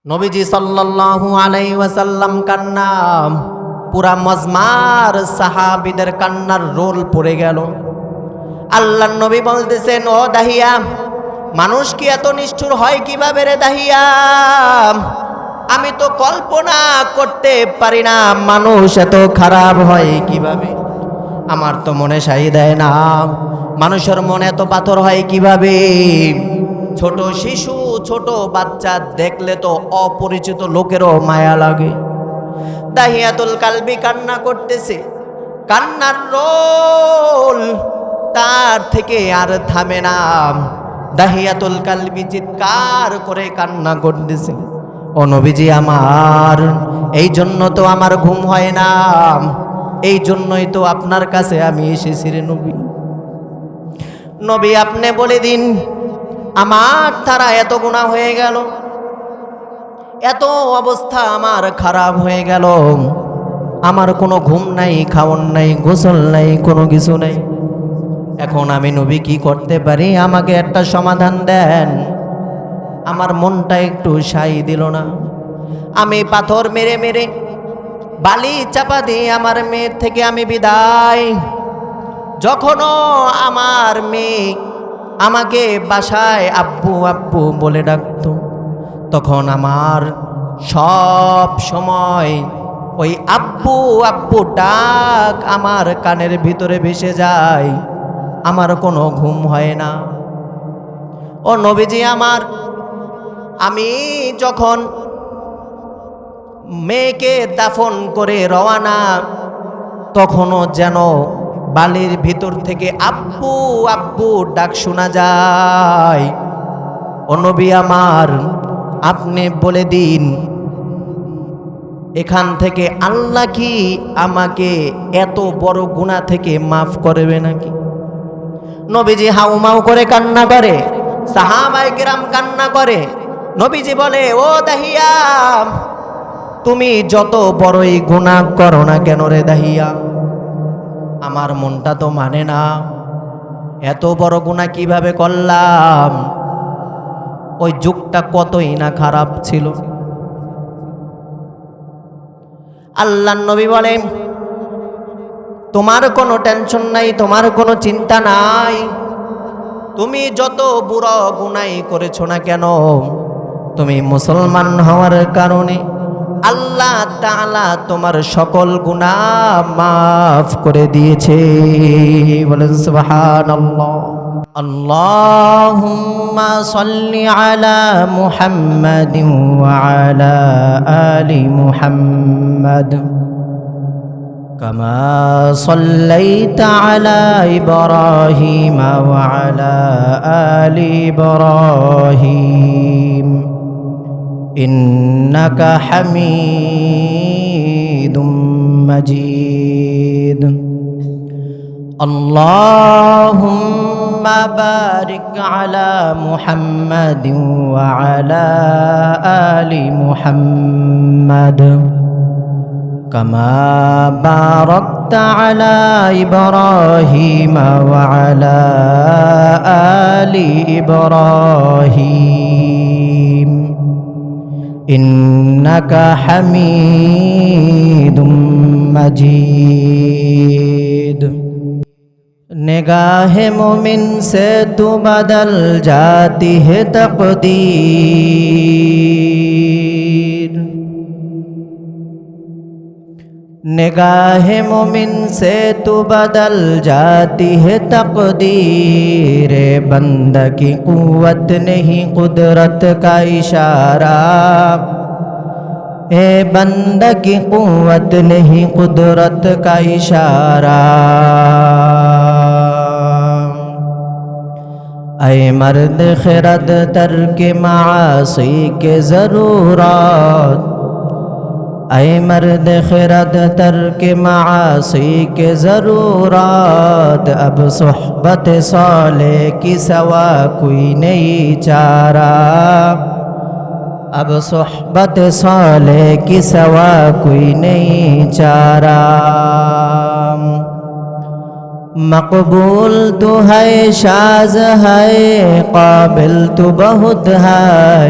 নবীজি সাল্লাল্লাহু আলাইহি ওয়াসাল্লাম কান্না, পুরা মজমার সাহাবীদের কান্নার রোল পড়ে গেল। আল্লাহর নবী বলতেছেন, ও দাহিয়া, মানুষ কি এত নিষ্ঠুর হয় কিভাবে রে দাহিয়া? আমি তো কল্পনা করতে পারি না মানুষ এত খারাপ হয় কিভাবে। আমার তো মনে সাই দেয় না মানুষের মনে এত পাথর হয় কিভাবে। ছোট শিশু, ছোট বাচ্চা দেখলে তো অপরিচিত লোকেরও মায়া লাগে। দাহিয়াতুল কালবি কান্না করতেছে, কান্নার রোল তার থেকে আর থামে না। দাহিয়াতুল কালবি চিৎকার করে কান্না করতেছে, ও নবীজি আমার, এই জন্য তো আমার ঘুম হয় না, এই জন্যই তো আপনার কাছে আমি এসেছি রে নবী। নবী আপনি বলে দিন, আমার দ্বারা এত গুনাহ হয়ে গেল, এত অবস্থা আমার খারাপ হয়ে গেল, আমার কোনো ঘুম নাই, খাওয়ান নাই, গোসল নাই, কোনো কিছু নাই। এখন আমি নবী কি করতে পারি? আমাকে একটা সমাধান দেন। আমার মনটা একটু সাই দিল না। আমি পাথর মেরে মেরে, বালি চাপা দিয়ে আমার মেয়ের থেকে আমি বিদায়। যখনও আমার মেয়ে আমাকে বাসায় আব্বু আব্বু বলে ডাকতো, তখন আমার সব সময় ওই আব্বু আব্বু ডাক আমার কানের ভিতরে ভেসে যায়, আমার কোনো ঘুম হয় না। ও নবীজি আমার, আমি যখন মেয়েকে দাফন করে রওয়ানা, তখনও যেন বালির ভিতর থেকে আব্বু আব্বু ডাক শোনা যায়। ও নবী আমার, আপনি বলে দিন, এখান থেকে আল্লাহ কি আমাকে এত বড় গুনাহ থেকে মাফ করবে নাকি? নবীজি হাউমাউ করে কান্না করে, সাহাবায়ে কেরাম কান্না করে। নবীজি বলে, ও দাহিয়া, তুমি যত বড়ই গুনাহ করো না কেন রে দাহিয়া, আমার মনটা তো মানে না, এত বড় গুনাহ কিভাবে করলাম? ওই যুগটা কতই না খারাপ ছিল। আল্লাহর নবী বলেন, তোমার কোনো টেনশন নাই, তোমার কোনো চিন্তা নাই, তুমি যত বুড়ো গুনাহ করেছো না কেন, তুমি মুসলমান হওয়ার কারণে আল্লাহ তাআলা তোমার সকল গুনাহ মাফ করে দিয়েছে। বলেন সুবহানাল্লাহ। আল্লাহুম্মা সাল্লি আলা মুহাম্মাদিন ওয়া আলা আলি মুহাম্মাদ কামা সাল্লাইতা আলা ইব্রাহিম ওয়া আলা আলি ইব্রাহিম ইন্নাকা হামিদুম মাজিদ। আল্লাহুম্মা বারিক আলা মুহাম্মাদিন ওয়া আলা আলি মুহাম্মাদ কামা বারাকতা আলা ইব্রাহিম ওয়া আলা আলি ইব্রাহিম ইন্নাকা হামিদুম মাজিদ। निगाहे मोमिन से तू बदल जाती है तकदीर, निगाहे मोमिन से तू बदल जाती है तकदीर। बंदा की कुव्वत नहीं कुदरत का इशारा, ए बंदा की कुव्वत नहीं कुदरत का इशारा। ऐ मर्द खिरद तर्क मासी के ज़रूरत, ऐ मर्द खिरद तर्क मासी के ज़रूरत। अब सोहबत साले की सवा कोई नहीं चारा, अब सोहबत साले की सवा कोई नहीं चारा। मकबूल तो है, शाज है, काबिल तो बहुत है,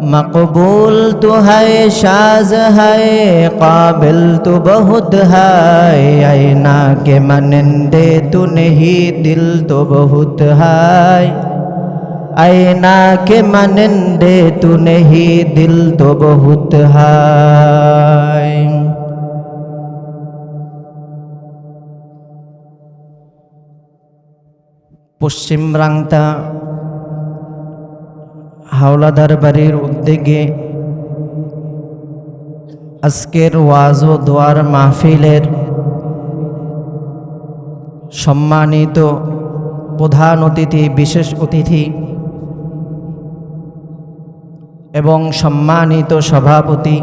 मकबूल तो है शाज है काबिल तो बहुत है आईना के मनंदे तू नहीं दिल तो बहुत है आईना के मनंदे तू नहीं दिल तो बहुत है। পশ্চিম রাংতা হাওলাদার বাড়ির উদ্যোগে আজকের ওয়াজ ও দোয়ার মাহফিলের সম্মানিত প্রধান অতিথি, বিশেষ অতিথি এবং সম্মানিত সভাপতি,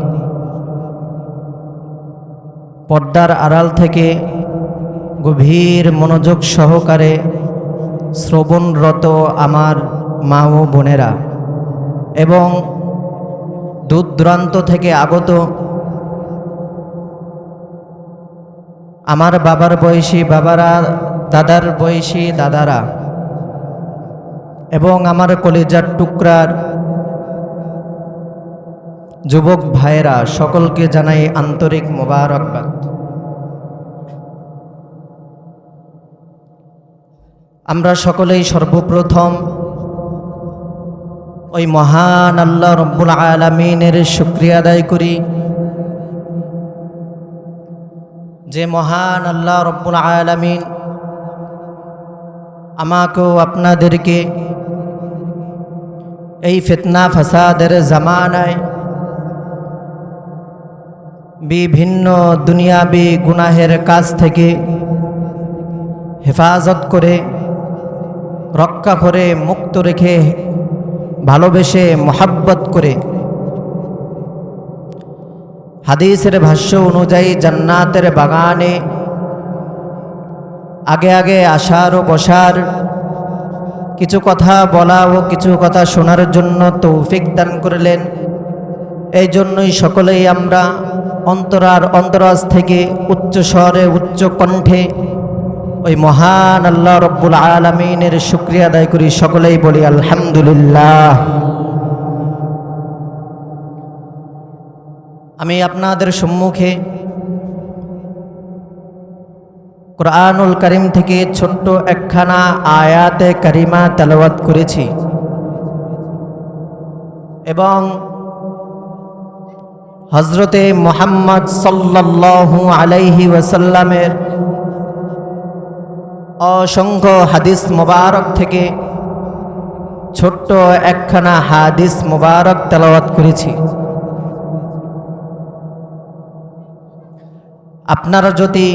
পর্দার আড়াল থেকে গভীর মনোযোগ সহকারে শ্রবণরত আমার মা ও বোনেরা এবং দূর দূরান্ত থেকে আগত আমার বাবার বয়সী বাবারা, দাদার বয়সী দাদারা এবং আমার কলিজার টুকরার যুবক ভাইয়েরা, সকলকে জানাই আন্তরিক মোবারকবাদ। আমরা সকলেই সর্বপ্রথম ওই মহান আল্লাহ রব্বুল আলামিনের শুকরিয়া আদায় করি, যে মহান আল্লাহ রব্বুল আলামিন আমাকেও আপনাদেরকে এই ফিতনা ফাসাদের জামানায় বিভিন্ন দুনিয়াবি গুনাহের কাজ থেকে হেফাজত করে, রক্ষা করে, মুক্ত রেখে, ভালোবেসে, মোহাব্বত করে হাদিসের ভাষ্য অনুযায়ী জান্নাতের বাগানে আগে আগে আসার ও বসার, কিছু কথা বলা ও কিছু কথা শোনার জন্য তৌফিক দান করলেন। এই জন্যই সকলেই আমরা অন্তরাজ থেকে উচ্চ স্বরে, উচ্চ কণ্ঠে ওই মহান আল্লাহ রব্বুল আলামিনের শুকরিয়া আদায় করি, সকলেই বলি আলহামদুলিল্লাহ। আমি আপনাদের সম্মুখে কুরআনুল কারীম থেকে ছোট্ট একখানা আয়াতে কারিমা তেলাওয়াত করেছি এবং হযরতে মুহাম্মদ সাল্লাল্লাহু আলাইহি ওয়াসাল্লামের অসংখ্য হাদিস মোবারক থেকে ছোট্ট একখানা হাদিস মোবারক তেলাওয়াত করেছি। আপনারা যদি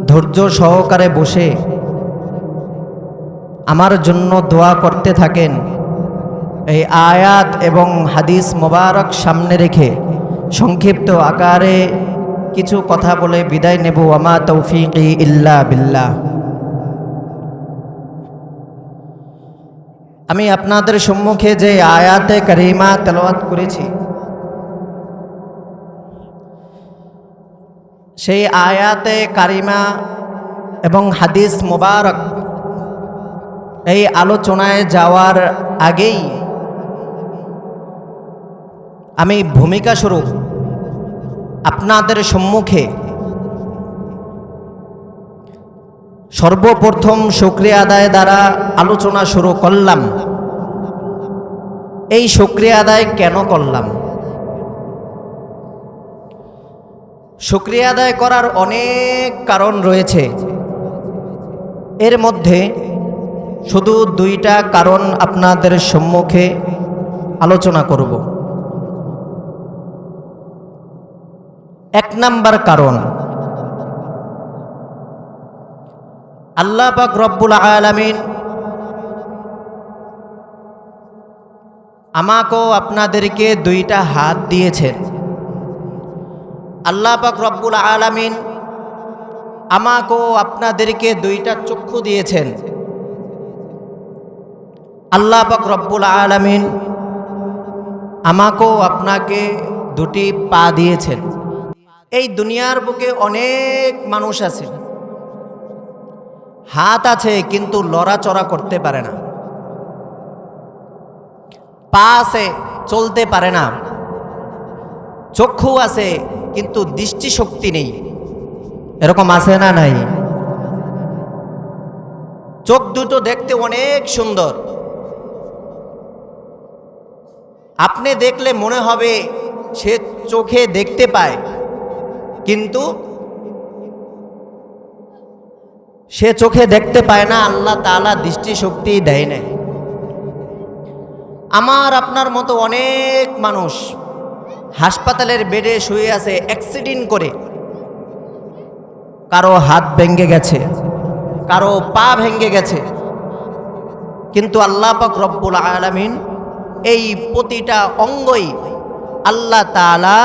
ধৈর্য সহকারে বসে আমার জন্য দোয়া করতে থাকেন, এই আয়াত এবং হাদিস মোবারক সামনে রেখে সংক্ষিপ্ত আকারে কিছু কথা বলে বিদায় নেব। ওয়ামা তৌফিকি ইল্লা বিল্লাহ। আমি আপনাদের সম্মুখে যে আয়াতে কারিমা তেলাওয়াত করেছি, সেই আয়াতে কারিমা এবং হাদিস মোবারক এই আলোচনায় যাওয়ার আগেই আমি ভূমিকা স্বরূপ আপনাদের সম্মুখে সর্বপ্রথম শুকরিয়া আদায় দ্বারা আলোচনা শুরু করলাম। এই শুকরিয়া আদায় কেন করলাম? শুকরিয়া আদায় করার অনেক কারণ রয়েছে, এর মধ্যে শুধু দুইটা কারণ আপনাদের সম্মুখে আলোচনা করব। এক নাম্বার কারণ, আল্লাহ পাক রব্বুল আলামিন আমাকেও আপনাদেরকে দুইটা হাত দিয়েছেন। আল্লাহ পাক রব্বুল আলামিন আমাকেও আপনাদেরকে দুইটা চক্ষু দিয়েছেন। আল্লাহ পাক রব্বুল আলামিন আমাকেও আপনাকে দুটি পা দিয়েছেন। এই দুনিয়ার বুকে অনেক মানুষ আছে, হাত আছে কিন্তু লড়াচড়া করতে পারে না। পা আছে, চলতে পারে না, চক্ষু আছে কিন্তু দৃষ্টিশক্তি নেই। এরকম আছে না নাই? চোখ দুটো দেখতে অনেক সুন্দর, আপনি দেখলে মনে হবে সে চোখে দেখতে পায়, কিন্তু সে চোখে দেখতে পায় না, আল্লাহ তাআলা দৃষ্টিশক্তি দেয় না। আমার আপনার মতো অনেক মানুষ হাসপাতালের বেডে শুয়ে আছে অ্যাক্সিডেন্ট করে, কারো হাত ভেঙে গেছে, কারো পা ভেঙে গেছে, কিন্তু আল্লাহ পাক রব্বুল আলামিন এই প্রতিটা অঙ্গই আল্লাহ তাআলা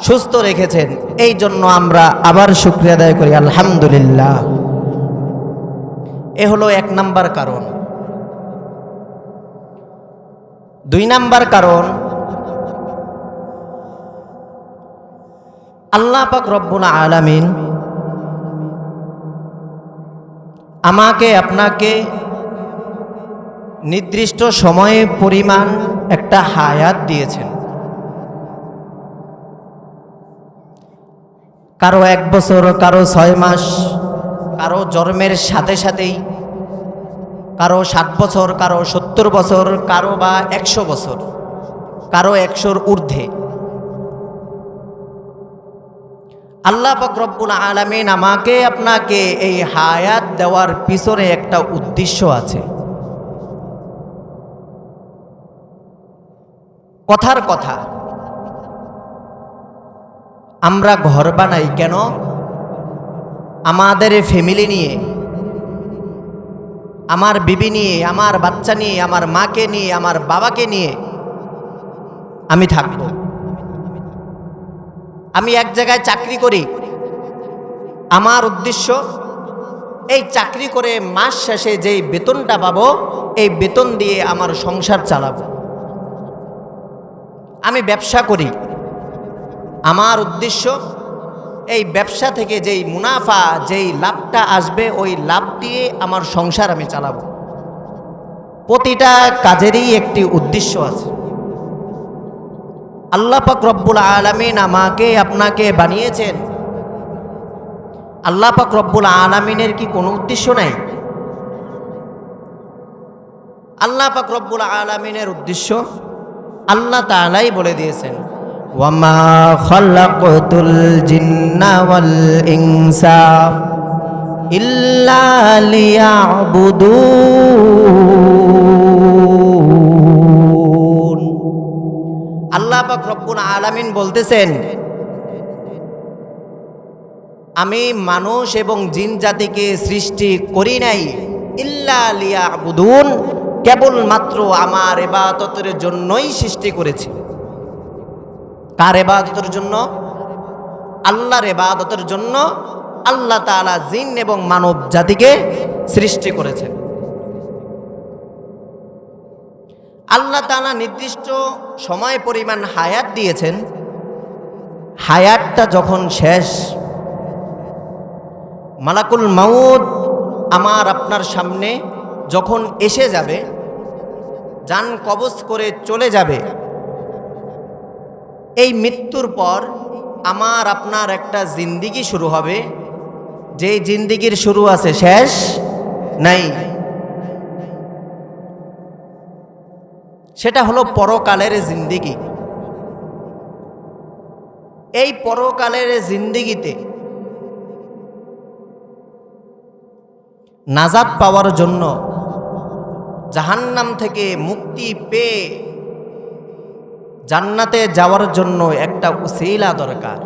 সুস্থ রেখেছেন। এই জন্য আমরা আবার শুকরিয়া আদায় করি, আলহামদুলিল্লাহ। এ হলো 1 নাম্বার কারণ। 2 নাম্বার কারণ, আল্লাহ পাক রব্বুল আলামিন আমাকে আপনাকে নির্দিষ্ট সময়ে পরিমাণ একটা হায়াত দিয়েছেন। কারো 1 বছর, কারো 6 মাস, কারো জন্মের সাথে সাথেই, কারো 60 বছর, কারো 70 বছর, কারো বা 100 বছর, কারো 100-র ঊর্ধ্বে। আল্লাহ পাক রব্বুল আলামিন আমাকে আপনাকে এই হায়াত দেওয়ার পিছনে একটা উদ্দেশ্য আছে। কথার কথা, আমরা ঘর বানাই কেন? আমাদের ফ্যামিলি নিয়ে, আমার বিবি নিয়ে, আমার বাচ্চা নিয়ে, আমার মাকে নিয়ে, আমার বাবাকে নিয়ে আমি থাকব। আমি এক জায়গায় চাকরি করি, আমার উদ্দেশ্য এই চাকরি করে মাস শেষে যেই বেতনটা পাবো, এই বেতন দিয়ে আমার সংসার চালাবো। আমি ব্যবসা করি, আমার উদ্দেশ্য এই ব্যবসা থেকে যেই মুনাফা, যেই লাভটা আসবে, ওই লাভ দিয়ে আমার সংসার আমি চালাবো। প্রতিটা কাজেরই একটি উদ্দেশ্য আছে। আল্লাহ পাক রব্বুল আলামিন আমাকে আপনাকে বানিয়েছেন, আল্লাহ পাক রব্বুল আলামিনের কি কোনো উদ্দেশ্য নাই? আল্লাহ পাক রব্বুল আলামিনের উদ্দেশ্য আল্লাহ তাআলাই বলে দিয়েছেন, ওয়ামা খালাকতুল জিন্না ওয়াল ইনসা ইল্লা লিয়াবুদুন। আল্লাহ পাক রব্বুল আলামিন বলতেছেন, আমি মানুষ এবং জিন জাতিকে সৃষ্টি করি নাই ইল্লা লিয়াবুদুন, কেবলমাত্র আমার ইবাদতের জন্যই সৃষ্টি করেছি। কার ইবাদতের জন্য? আল্লাহর ইবাদতের জন্য আল্লাহ তাআলা জিন এবং মানব জাতিকে সৃষ্টি করেছেন। আল্লাহ তাআলা নির্দিষ্ট সময় পরিমাণ হায়াত দিয়েছেন। হায়াতটা যখন শেষ, মালাকুল মাউত আমার আপনার সামনে যখন এসে যাবে, জান কবজ করে চলে যাবে, এই মৃত্যুর পর আমার আপনার একটা জিন্দিগি শুরু হবে, যেই জিন্দিগির শুরু আছে, শেষ নাই। সেটা হলো পরকালের জিন্দিগি। এই পরকালের জিন্দিগিতে নাজাত পাওয়ার জন্য, জাহান্নাম থেকে মুক্তি পেয়ে জান্নাতে যাওয়ার জন্য একটা উসিলা দরকার।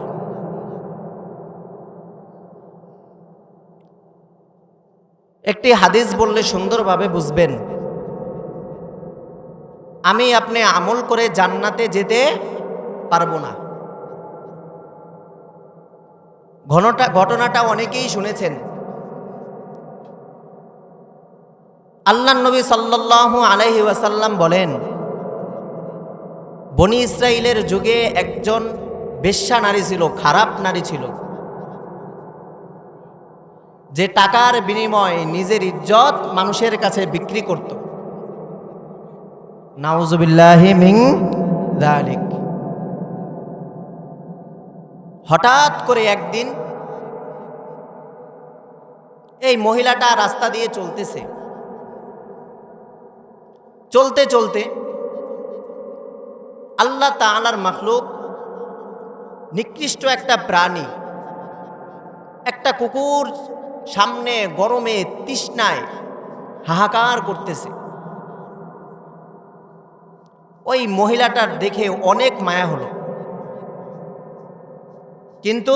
একটি হাদিস বললে সুন্দরভাবে বুঝবেন। আমি আপনি আমল করে জান্নাতে যেতে পারবো না। ঘটনাটা অনেকেই শুনেছেন। আল্লাহর নবী সাল্লাল্লাহু আলাইহি ওয়াসাল্লাম বলেন, বনি ইসরাইলের যুগে একজন বেশ্যা নারী ছিল, খারাপ নারী ছিল, যে টাকার বিনিময়ে নিজের ইজ্জত মানুষের কাছে বিক্রি করত। নাউজুবিল্লাহি মিন যালিক। হঠাৎ করে একদিন এই মহিলাটা রাস্তা দিয়ে চলতেছে, চলতে চলতে আল্লাহ তাআলার মাখলুক নিকৃষ্ট একটা প্রাণী, একটা কুকুর সামনে গরমে তৃষ্ণায় হাহাকার করতেছে। ওই মহিলাটার দেখে অনেক মায়া হলো, কিন্তু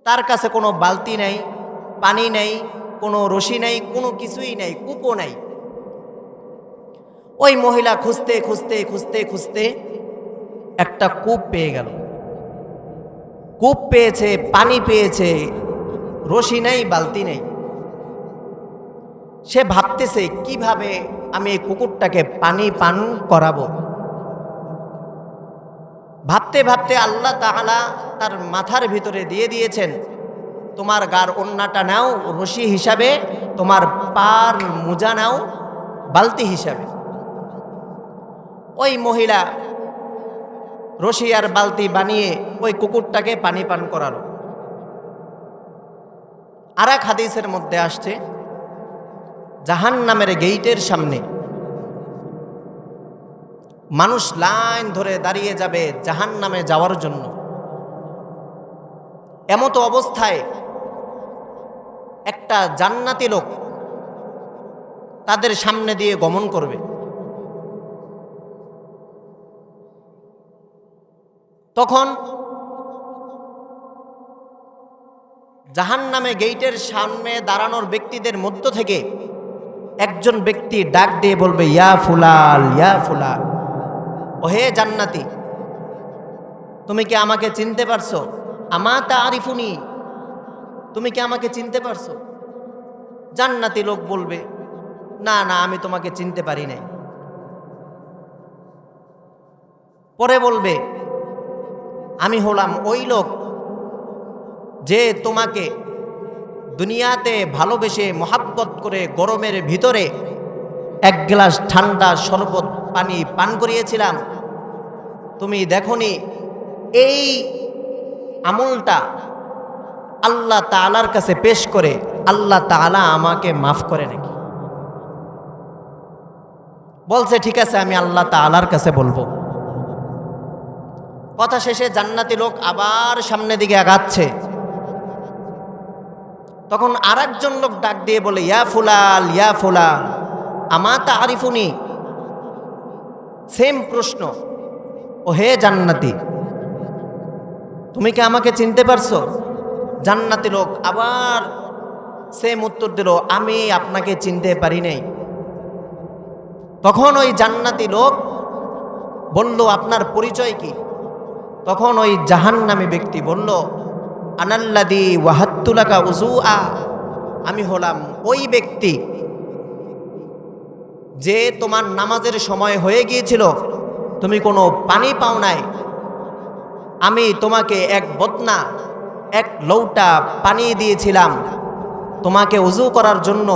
তার কাছে কোনো বালতি নাই, পানি নাই, কোনো রশি নাই, কোনো কিছুই নাই, কূপও নাই। ওই মহিলা খুঁজতে খুঁজতে খুঁজতে খুঁজতে একটা কূপ পেয়ে গেল। কূপ পেয়েছে, পানি পেয়েছে, রশি নাই, বালতি নেই। সে ভাবতেছে কিভাবে আমি এই কুকুরটাকে পানি পান করাবো। ভাবতে ভাবতে আল্লাহ তাআলা তার মাথার ভিতরে দিয়ে দিয়েছেন, তোমার গার ওন্নাটা নাও রশি হিসাবে, তোমার পার মোজা নাও বালতি হিসাবে। ওই মহিলা রশি আর বালতি বানিয়ে ওই কুকুরটাকে পানি পান করালো। আর এক হাদিসের মধ্যে আসছে, জাহান্নামের গেইটের সামনে মানুষ লাইন ধরে দাঁড়িয়ে যাবে জাহান্নামে যাওয়ার জন্য। এমতো অবস্থায় একটা জান্নাতি লোক তাদের সামনে দিয়ে গমন করবে। তখন জাহান্নামে গেইটের সামনে দাঁড়ানোর ব্যক্তিদের মধ্য থেকে একজন ব্যক্তি ডাক দিয়ে বলবে, ইয়া ফুলাল, ইয়া ফুলাল, ও হে জান্নাতি, তুমি কি আমাকে চিনতে পারছো? আমা তারিফুনি, তুমি কি আমাকে চিনতে পারছো? জান্নাতি লোক বলবে, না না, আমি তোমাকে চিনতে পারি নাই। পরে বলবে, আমি হলাম ওই লোক যে তোমাকে দুনিয়াতে ভালোবেসে মোহাব্বত করে গরমের ভিতরে এক গ্লাস ঠান্ডা শরবত পানি পান করিয়েছিলাম। তুমি দেখোনি এই আমলটা আল্লাহ তাআলার কাছে পেশ করে আল্লাহ তাআলা আমাকে মাফ করে নাকি? বলছে, ঠিক আছে, আমি আল্লাহ তাআলার কাছে বলবো। কথা শেষে জান্নাতি লোক আবার সামনের দিকে আগাচ্ছে। তখন আরেকজন লোক ডাক দিয়ে বলে, ইয়া ফুলাল, ইয়া ফুলাল, আমা তারিফুনি। সেম প্রশ্ন, ও হে জান্নাতি, তুমি কি আমাকে চিনতে পারছো? জান্নাতি লোক আবার সেম উত্তর দিল, আমি আপনাকে চিনতে পারি নাই। তখন ওই জান্নাতি লোক বলল, আপনার পরিচয় কি? তখন ওই জাহান্নামী ব্যক্তি বলল, আনাল্লাযী ওয়াহাদতু লাকা উযুআ, আমি হলাম ওই ব্যক্তি যে তোমার নামাজের সময় হয়ে গিয়েছিল, তুমি কোনো পানি পাও নাই, আমি তোমাকে এক বদনা, এক লৌটা পানি দিয়েছিলাম তোমাকে ওযু করার জন্য।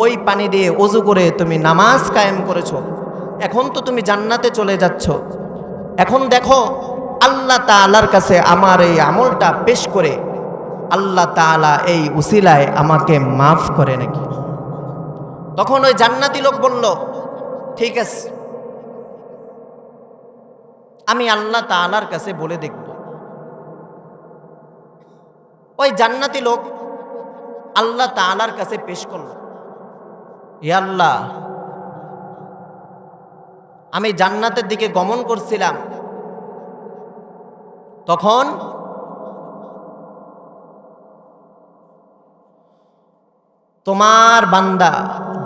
ওই পানি দিয়ে ওযু করে তুমি নামাজ কায়েম করেছো। এখন তো তুমি জান্নাতে চলে যাচ্ছ। এখন দেখো আল্লাহ তাআলার কাছে আমার এই আমলটা পেশ করে আল্লাহ তাআলা এই উসিলায় আমাকে মাফ করে নাকি? তখন ওই জান্নাতি লোক বলল, ঠিক আছে, আমি আল্লাহ তাআলার কাছে বলে দেখব। ওই জান্নাতি লোক আল্লাহ তাআলার কাছে পেশ করল, হে আল্লাহ, আমি জান্নাতের দিকে গমন করছিলাম, তখন তোমার বান্দা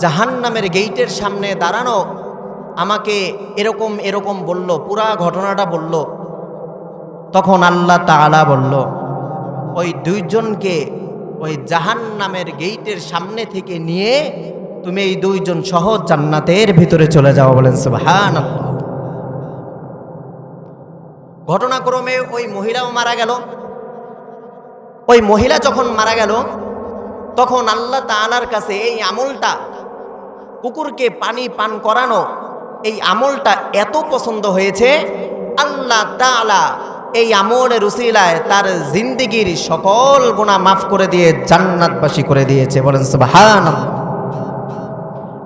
জাহান্নামের গেইটের সামনে দাঁড়ানো আমাকে এরকম এরকম বলল, পুরা ঘটনাটা বলল। তখন আল্লাহ তাআলা বলল, ওই দুইজনকে ওই জাহান্নামের গেইটের সামনে থেকে নিয়ে তুমি এই দুইজন সহ জান্নাতের ভিতরে চলে যাও। বলেন সুবহানাল্লাহ। ঘটনাক্রমে ওই মহিলাও মারা গেল। ওই মহিলা যখন মারা গেল, তখন আল্লাহ তাআলার কাছে এই আমলটা কুকুরকে পানি পান করানো, এই আমলটা এত পছন্দ হয়েছে, আল্লাহ তাআলা এই আমলের উসিলায় তার জিন্দেগির সকল গুনাহ মাফ করে দিয়ে জান্নাতবাসী করে দিয়েছে। বলেন সুবহানাল্লাহ।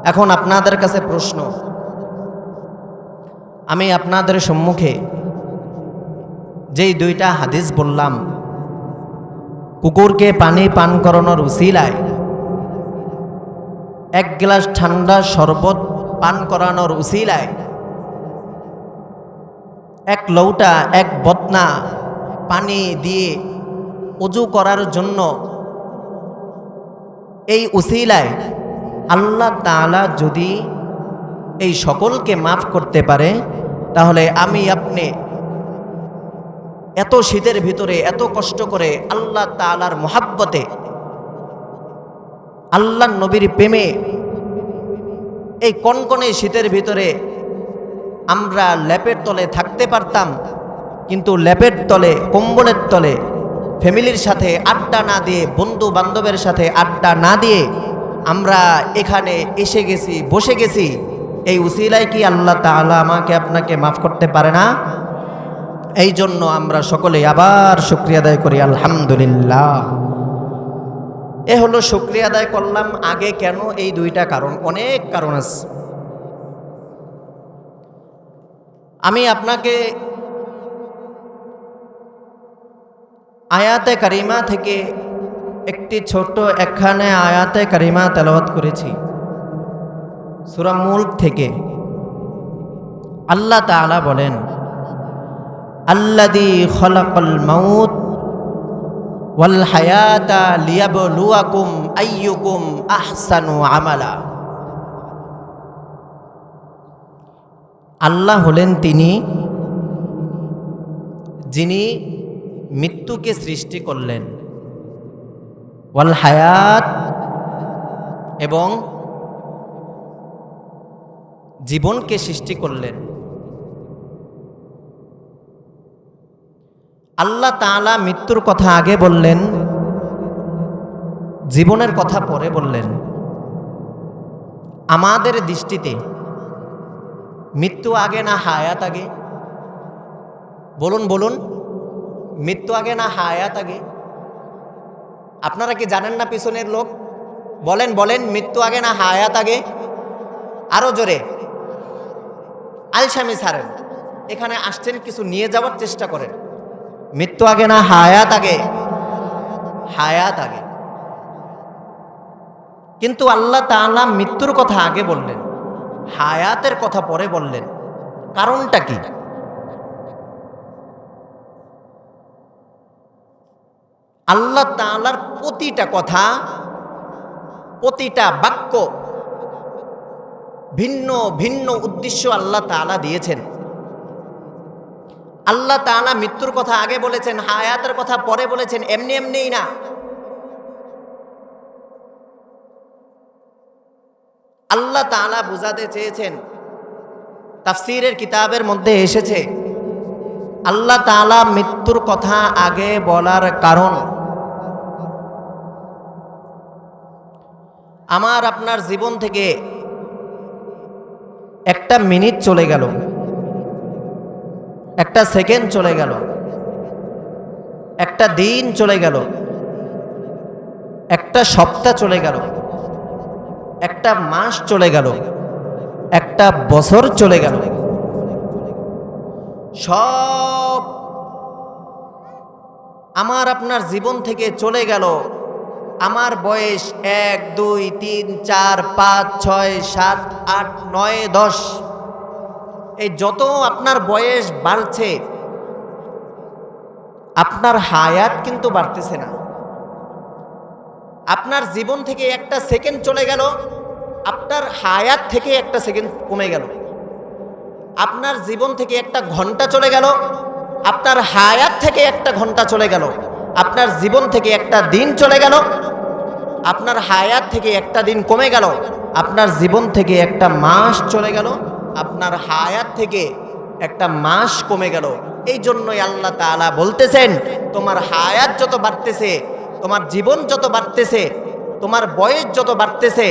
এখন আপনাদের কাছে প্রশ্ন, আমি আপনাদের সম্মুখে যেই দুইটা হাদিস বললাম, কুকুরকে পানি পান করানোর উসিলায়, এক গ্লাস ঠান্ডা শরবত পান করানোর উসিলায়, এক লৌটা এক বদনা পানি দিয়ে ওযু করার জন্য, এই উসিলায় আল্লাহ তাআলা যদি এই সকলকে মাফ করতে পারে, তাহলে আমি আপনি এত শীতের ভিতরে এত কষ্ট করে আল্লাহ তাআলার মুহাব্বতে, আল্লাহর নবীর প্রেমে, এই কনকনে শীতের ভিতরে আমরা লেপের তলে থাকতে পারতাম, কিন্তু লেপের তলে, কম্বলের তলে ফ্যামিলির সাথে আড্ডা না দিয়ে, বন্ধু বান্ধবের সাথে আড্ডা না দিয়ে আমরা এখানে এসে গেছি, বসে গেছি। এই উসিলায় কি আল্লাহ তাআলা আমাকে আপনাকে মাফ করতে পারে না? এই জন্য আমরা সকলে আবার শুকরিয়া আদায় করি, আলহামদুলিল্লাহ। এ হলো শুকরিয়া আদায় করলাম। আগে কেন? এই দুইটা কারণ, অনেক কারণ আছে। আমি আপনাকে আয়াতে কারিমা থেকে একটি ছোট একখানে আয়াতে কারিমা তেলাওয়াত করেছি সূরা মুলক থেকে। আল্লাহ তাআলা বলেন, আল্লাযী খালাকাল মাউত ওয়াল হায়াতা লিয়াবলুয়াকুম আইয়ুকুম আহসানু আমালা। আল্লাহ হলেন তিনি যিনি মৃত্যুকে সৃষ্টি করলেন, ওয়াল হায়াত, এবং জীবনকে সৃষ্টি করলেন। আল্লাহ তাআলা মৃত্যুর কথা আগে বললেন, জীবনের কথা পরে বললেন। আমাদের দৃষ্টিতে মৃত্যু আগে না হায়াত আগে? বলুন বলুন, মৃত্যু আগে না হায়াত আগে? আপনারা কি জানেন না পিছনের লোক? বলেন বলেন, মৃত্যু আগে না হায়াত আগে? আরো জোরে, আলসামি ছাড়েন, এখানে আসছেন কিছু নিয়ে যাওয়ার চেষ্টা করেন। মৃত্যু আগে না হায়াত আগে? হায়াত আগে। কিন্তু আল্লাহ তাআলা মৃত্যুর কথা আগে বললেন, হায়াতের কথা পরে বললেন। কারণটা কি? আল্লাহ তাআলার প্রতিটা কথা, প্রতিটা বাক্য ভিন্ন ভিন্ন উদ্দেশ্য আল্লাহ তাআলা দিয়েছেন। আল্লাহ তাআলা মৃত্যুর কথা আগে বলেছেন, হায়াতের কথা পরে বলেছেন, এমনি এমনিই না। আল্লাহ তাআলা বুঝাতে চেয়েছেন, তাফসীরের কিতাবের মধ্যে এসেছে, আল্লাহ তাআলা মৃত্যুর কথা আগে বলার কারণ, আমার আপনার জীবন থেকে একটা মিনিট চলে গেল, একটা সেকেন্ড চলে গেল, একটা দিন চলে গেল, একটা সপ্তাহ চলে গেল, একটা মাস চলে গেল, একটা বছর চলে গেল, সব আমার আপনার জীবন থেকে চলে গেল। আমার বয়স 1, 2, 3, 4, 5, 6, 7, 8, 9, 10, এই যত আপনার বয়স বাড়ছে, আপনার হায়াত কিন্তু বাড়তেছে না। আপনার জীবন থেকে একটা সেকেন্ড চলে গেল, আপনার হায়াত থেকে একটা সেকেন্ড কমে গেল। আপনার জীবন থেকে একটা ঘন্টা চলে গেল, আপনার হায়াত থেকে একটা ঘন্টা চলে গেল। আপনার জীবন থেকে একটা দিন চলে গেল, আপনার হায়াত থেকে একটা দিন কমে গেল। আপনার জীবন থেকে একটা মাস চলে গেল, আপনার হায়াত থেকে একটা মাস কমে গেল। এই জন্যই আল্লাহ তাআলা বলতেছেন, তোমার হায়াত যত বাড়তেছে, তোমার জীবন যত বাড়তেছে, তোমার বয়স যত বাড়তেছে,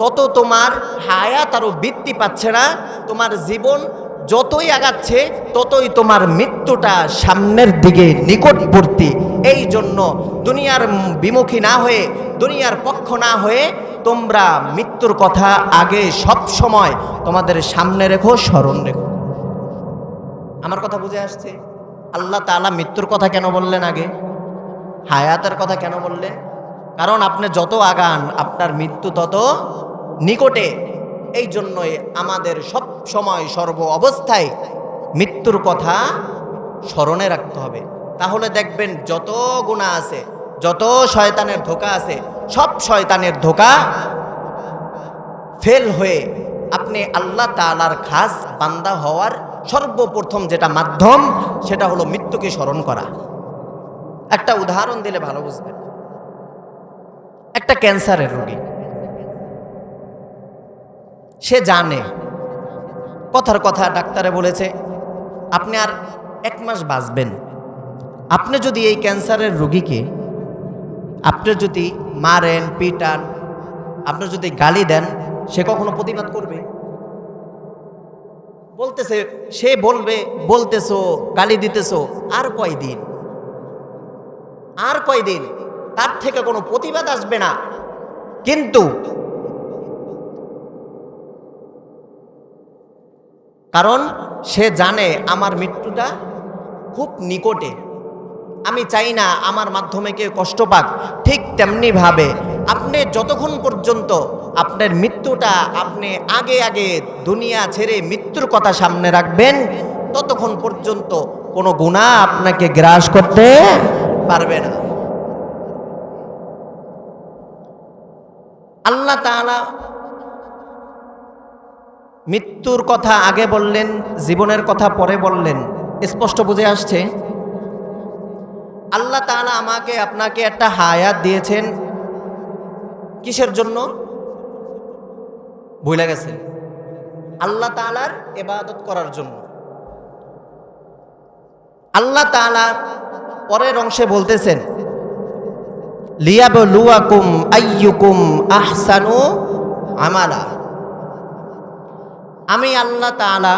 তত তোমার হায়াত আরো বৃদ্ধি পাচ্ছে না, তোমার জীবন যতই আগাচ্ছে ততই তোমার মৃত্যুটা সামনের দিকে নিকটবর্তী। এই জন্য দুনিয়ার বিমুখী না হয়ে, দুনিয়ার পক্ষ না হয়ে তোমরা মৃত্যুর কথা আগে সব সময় তোমাদের সামনে রেখো, স্মরণ রেখো। আমার কথা বুঝে আসছে? আল্লাহ তাআলা মৃত্যুর কথা কেন বললেন আগে, হায়াতের কথা কেন বললেন? কারণ আপনি যত আগান আপনার মৃত্যু তত নিকটে। এই জন্যই আমাদের সব সময় সর্ব অবস্থায় মৃত্যুর কথা স্মরণে রাখতে হবে। তাহলে দেখবেন যত গুনাহ আছে, যত শয়তানের ধোঁকা আছে, সব শয়তানের ধোঁকা ফেল হয়ে আপনি আল্লাহ তাআলার খাস বান্দা হওয়ার সর্বপ্রথম যেটা মাধ্যম, সেটা হলো মৃত্যুকে স্মরণ করা। একটা উদাহরণ দিলে ভালো বুঝবেন। একটা ক্যান্সারের রোগী, সে জানে, কথার কথা ডাক্তারে বলেছে আপনি আর 1 মাস বাঁচবেন। আপনি যদি এই ক্যান্সারের রোগীকে আপনি যদি মারেন, পিটান, আপনি যদি গালি দেন, সে কখনো প্রতিবাদ করবে? বলতেছে, সে বলবে বলতেছো, গালি দিতেছো, আর কয়দিন, আর কয়দিন, তার থেকে কোনো প্রতিবাদ আসবে না। কিন্তু কারণ সে জানে আমার মৃত্যুটা খুব নিকটে, আমি চাই না আমার মাধ্যমে কেউ কষ্ট পাক। ঠিক তেমনি ভাবে আপনি যতক্ষণ পর্যন্ত আপনার মৃত্যুটা আপনি আগে আগে দুনিয়া ছেড়ে মৃত্যুর কথা সামনে রাখবেন, ততক্ষণ পর্যন্ত কোনো গুনাহ আপনাকে গ্রাস করতে পারবে না। আল্লাহ তাআলা মৃত্যুর কথা আগে বললেন, জীবনের কথা পরে বললেন। স্পষ্ট বুঝে আসছে? আল্লাহ তাআলা আমাকে আপনাকে একটা হায়াত দিয়েছেন কিসের জন্য? ভুলে গেছেন? আল্লাহ তাআলার ইবাদত করার জন্য। আল্লাহ তাআলা পরের অংশে বলতেছেন, লিয়াবলুয়াকুম আইয়ুকুম আহসানু আমালা। আমি আল্লাহ তাআলা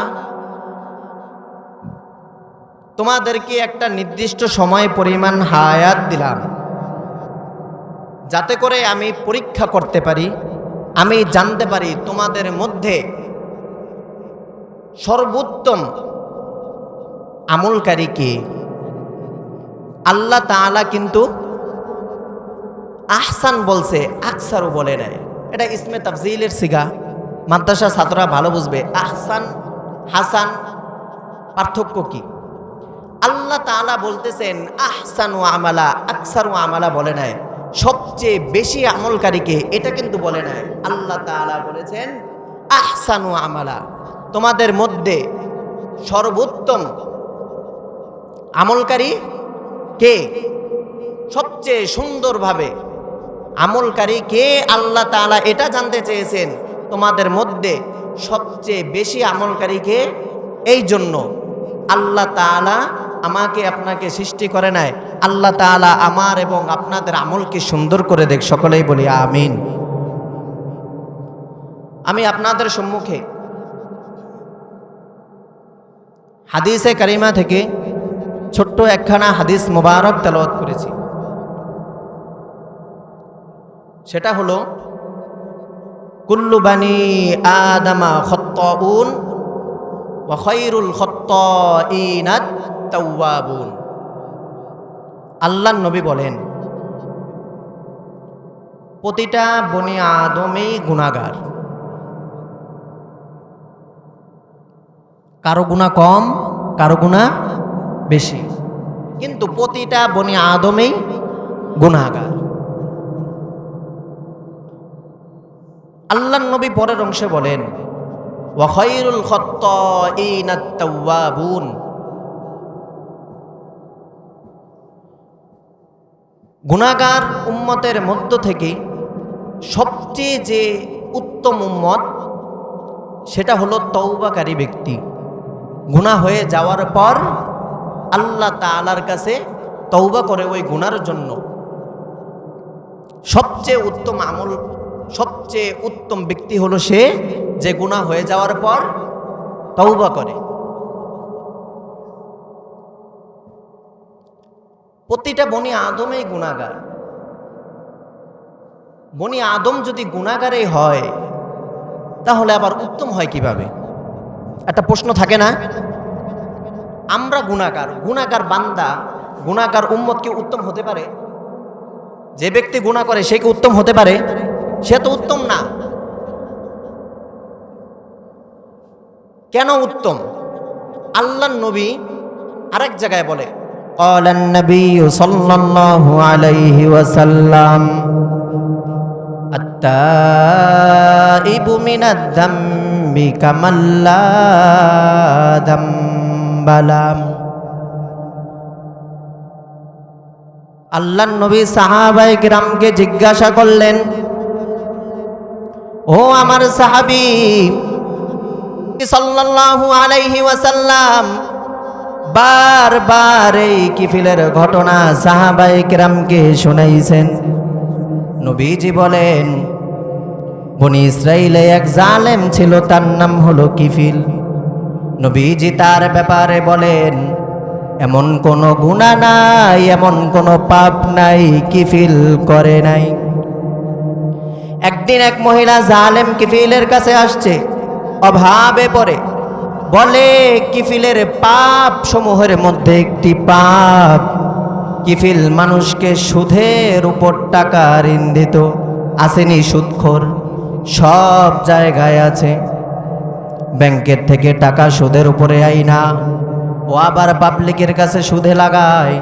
তোমাদেরকে একটা নির্দিষ্ট সময় পরিমাণ হায়াত দিলাম, যাতে করে আমি পরীক্ষা করতে পারি, আমি জানতে পারি তোমাদের মধ্যে সর্বোত্তম আমলকারী কে। আল্লাহ তাআলা কিন্তু আহসান বলছে, আকসারও বলে নাই। এটা ইসমে তাফজিলের সিগা, মাদ্রাসা ছাত্ররা ভালো বুঝবে। আহসান, হাসান পার্থক্য কি? আল্লাহ তাআলা বলতেছেন আহসানু আমালা, আকসারু আমালা বলে নাই। সবচেয়ে বেশি আমলকারীকে এটা কিন্তু বলে নাই। আল্লাহ তাআলা বলেছেন আহসানু আমালা, তোমাদের মধ্যে সর্বোত্তম আমলকারী কে, সবচেয়ে সুন্দরভাবে আমলকারী কে। আল্লাহ তাআলা এটা জানতে চেয়েছেন তোমাদের মধ্যে সবচেয়ে বেশি আমলকারী কে। এই জন্য আল্লাহ তাআলা আমাকে আপনাকে সৃষ্টি করে নাই। আল্লাহ তাআলা আমার এবং আপনাদের আমলকে সুন্দর করে দেখ। সকলেই বলি আমিন। আমি আপনাদের সম্মুখে হাদিসে কারিমা থেকে ছোট্ট একখানা হাদিস মুবারক তেলাওয়াত করেছি। সেটা হলো কুল্লু বানি আদামা খাত্তাউন ওয়া খায়রুল খাত্তাইনাত তাওয়াবুন। আল্লাহর নবী বলেন প্রতিটা বনি আদমই গুনাহগার, কারো গুনাহ কম, কারো গুনাহ বেশি, কিন্তু প্রতিটা বনি আদমই গুনাহগার। আল্লাহর নবী পরের অংশে বলেন ওয়া খায়রুল খাত্তাইনাত তাওয়াবুন। গুনাহগার উম্মতের মধ্য থেকে সবচেয়ে যে উত্তম উম্মত, সেটা হলো তওবাকারী ব্যক্তি। গুনাহ হয়ে যাওয়ার পর আল্লাহ তাআলার কাছে তওবা করে ওই গুনার জন্য। সবচেয়ে উত্তম আমল সবচেয়ে উত্তম ব্যক্তি হলো সে যে গুনাহ হয়ে যাওয়ার পর তওবা করে। প্রতিটা বনি আদমই গুনাহগার। বনি আদম যদি গুনাহগারই হয় তাহলে আবার উত্তম হয় কিভাবে? একটা প্রশ্ন থাকে না? আমরা গুনাহগার, গুনাহগার বান্দা, গুনাহগার উম্মত কি উত্তম হতে পারে? যে ব্যক্তি গুনাহ করে সে কি উত্তম হতে পারে? সে তো উত্তম না। কেন উত্তম? আল্লাহর নবী আরেক জায়গায় বলে, ক্বালান নবী সাল্লাল্লাহু আলাইহি ওয়াসাল্লাম আত-তাইবু মিনাদ যামবি কামান লা যামবা লাহু। আল্লাহর নবী সাহাবায়ে কিরামকে জিজ্ঞাসা করলেন, ও আমার সাহাবী সাল্লাল্লাহু আলাইহি ওয়াসাল্লাম, বারবার এই কিফিলের ঘটনা সাহাবায়ে কিরামকে শুনাইছেন। নবীজি বলেন, বনি ইসরাইলে এক জালেম ছিল, তার নাম হলো কিফিল। নবীজি তার ব্যাপারে বলেন, এমন কোনো গুনাহ নাই, এমন কোনো পাপ নাই কিফিল করে নাই। একদিন এক মহিলা জালেম কিফিলের কাছে আসছে, অভাবে পড়ে, বলে কিফিলের পাপ সমূহের মধ্যে একটি পাপ, কিফিল মানুষকে সুদের উপর টাকা ঋণ দিত। আসেনি সুদখোর? সব জায়গায় আছে। ব্যাংকের থেকে টাকা সুদের উপরে আইনা ও আবার পাবলিকের কাছে সুদে লাগায়।